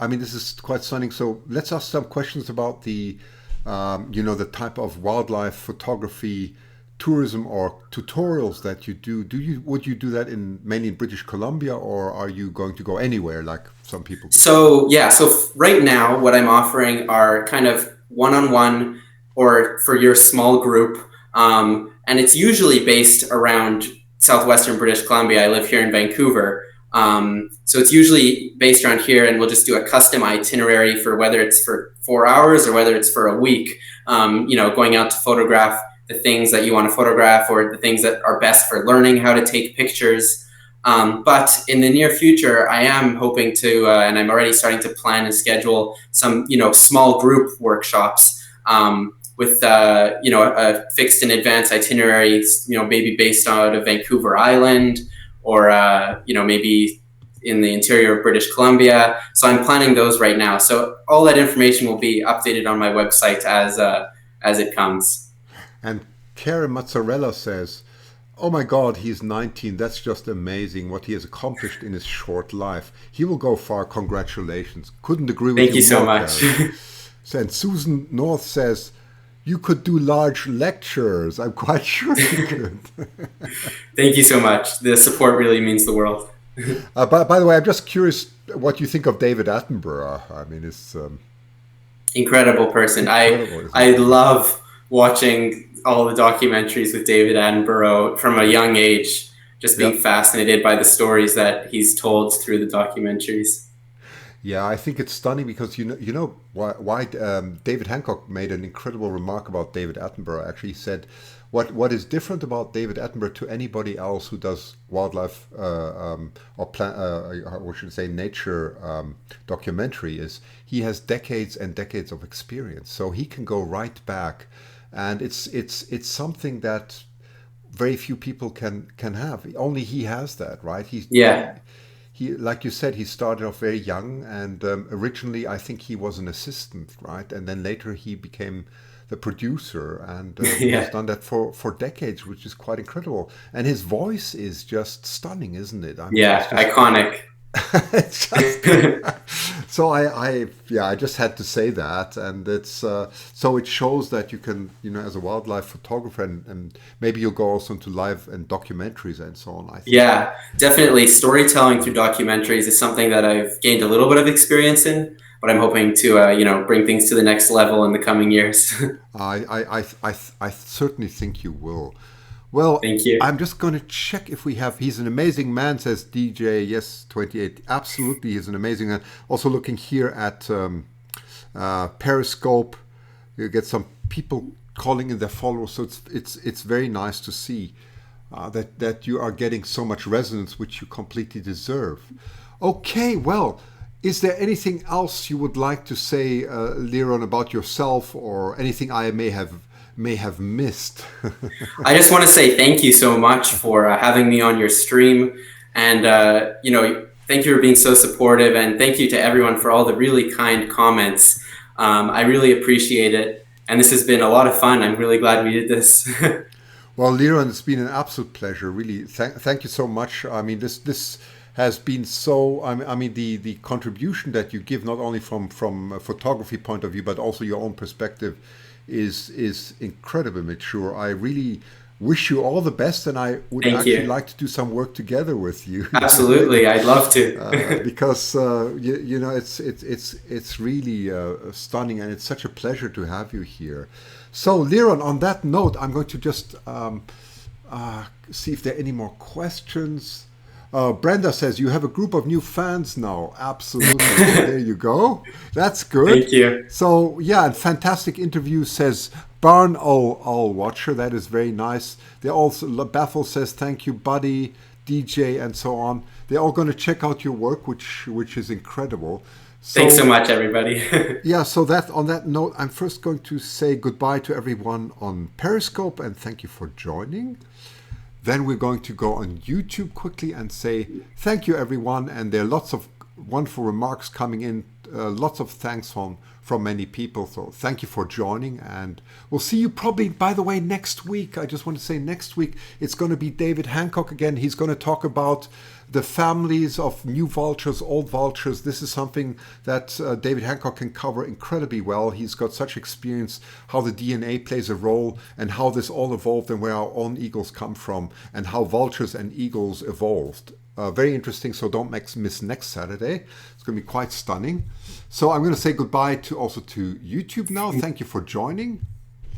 Speaker 1: mean, this is quite stunning. So let's ask some questions about the type of wildlife photography tourism or tutorials that you do. Would you do that mainly in British Columbia, or are you going to go anywhere like some people do?
Speaker 2: So yeah, right now what I'm offering are kind of one-on-one or for your small group, and it's usually based around southwestern British Columbia. I live here in Vancouver, so it's usually based around here, and we'll just do a custom itinerary for whether it's for 4 hours or whether it's for a week. Going out to photograph the things that you want to photograph, or the things that are best for learning how to take pictures. But in the near future, I am hoping to, and I'm already starting to plan and schedule some, small group workshops, with, a fixed and advanced itinerary, maybe based out of Vancouver Island, or, maybe in the interior of British Columbia. So I'm planning those right now. So all that information will be updated on my website as it comes.
Speaker 1: And Karen Mazzarella says, "Oh my God, he's 19. That's just amazing what he has accomplished in his short life. He will go far. Congratulations." Couldn't agree with
Speaker 2: Thank
Speaker 1: you
Speaker 2: you so
Speaker 1: more,
Speaker 2: much.
Speaker 1: Karen. And Susan North says, "You could do large lectures." I'm quite sure you could.
Speaker 2: Thank you so much. The support really means the world.
Speaker 1: By the way, I'm just curious what you think of David Attenborough. I mean, it's
Speaker 2: Incredible person.
Speaker 1: incredible, isn't
Speaker 2: I
Speaker 1: it?
Speaker 2: love watching all the documentaries with David Attenborough from a young age, just being
Speaker 1: Yep.
Speaker 2: fascinated by the stories that he's told through the documentaries.
Speaker 1: Yeah, I think it's stunning because you know why David Hancock made an incredible remark about David Attenborough. Actually, he said what is different about David Attenborough to anybody else who does wildlife or should I say nature documentary is he has decades and decades of experience, so he can go right back, and it's something that very few people can have. Only he has that, right?
Speaker 2: Yeah,
Speaker 1: He, like you said, he started off very young, and originally I think he was an assistant, right? And then later he became the producer, and he has
Speaker 2: yeah,
Speaker 1: done that for decades, which is quite incredible. And his voice is just stunning, isn't it? I mean, it's
Speaker 2: yeah,
Speaker 1: just
Speaker 2: iconic.
Speaker 1: it's just so I just had to say that, and it's so it shows that you can, as a wildlife photographer, and maybe you'll go also into live and documentaries and so on. I think.
Speaker 2: Yeah, definitely. Storytelling through documentaries is something that I've gained a little bit of experience in, but I'm hoping to, bring things to the next level in the coming years.
Speaker 1: I certainly think you will. Well,
Speaker 2: Thank you.
Speaker 1: I'm just going to check if we have. He's an amazing man, says DJ. Yes, 28. Absolutely, he's an amazing man. Also, looking here at Periscope, you get some people calling in their followers. So it's very nice to see that you are getting so much resonance, which you completely deserve. Okay, well, Is there anything else you would like to say, Liron, about yourself, or anything I may have missed?
Speaker 2: I just want to say thank you so much for having me on your stream, and thank you for being so supportive, and thank you to everyone for all the really kind comments. I really appreciate it, and this has been a lot of fun. I'm really glad we did this.
Speaker 1: Well, Liron, it's been an absolute pleasure. Really, thank you so much. I mean, this has been so. I mean, the contribution that you give, not only from a photography point of view, but also your own perspective, is incredibly mature. I really wish you all the best, and I would like to do some work together with you.
Speaker 2: Absolutely, I'd love to.
Speaker 1: Because it's really stunning, and it's such a pleasure to have you here. So, Liron, on that note, I'm going to just see if there are any more questions. Brenda says, you have a group of new fans now. Absolutely. There you go. That's good.
Speaker 2: Thank you.
Speaker 1: So, yeah, and fantastic interview, says Barn Owl Watcher. That is very nice. They also, Bethel says, thank you, Buddy, DJ, and so on. They're all going to check out your work, which is incredible. So,
Speaker 2: thanks so much, everybody.
Speaker 1: Yeah, so on that note, I'm first going to say goodbye to everyone on Periscope, and thank you for joining. Then we're going to go on YouTube quickly and say thank you, everyone. And there are lots of wonderful remarks coming in. Lots of thanks from many people. So thank you for joining. And we'll see you probably, by the way, next week. I just want to say next week, it's going to be David Hancock again. He's going to talk about the families of new vultures, old vultures. This is something that David Hancock can cover incredibly well. He's got such experience, how the DNA plays a role and how this all evolved and where our own eagles come from and how vultures and eagles evolved. Very interesting, so don't miss next Saturday. It's going to be quite stunning. So I'm going to say goodbye also to YouTube now. Thank you for joining.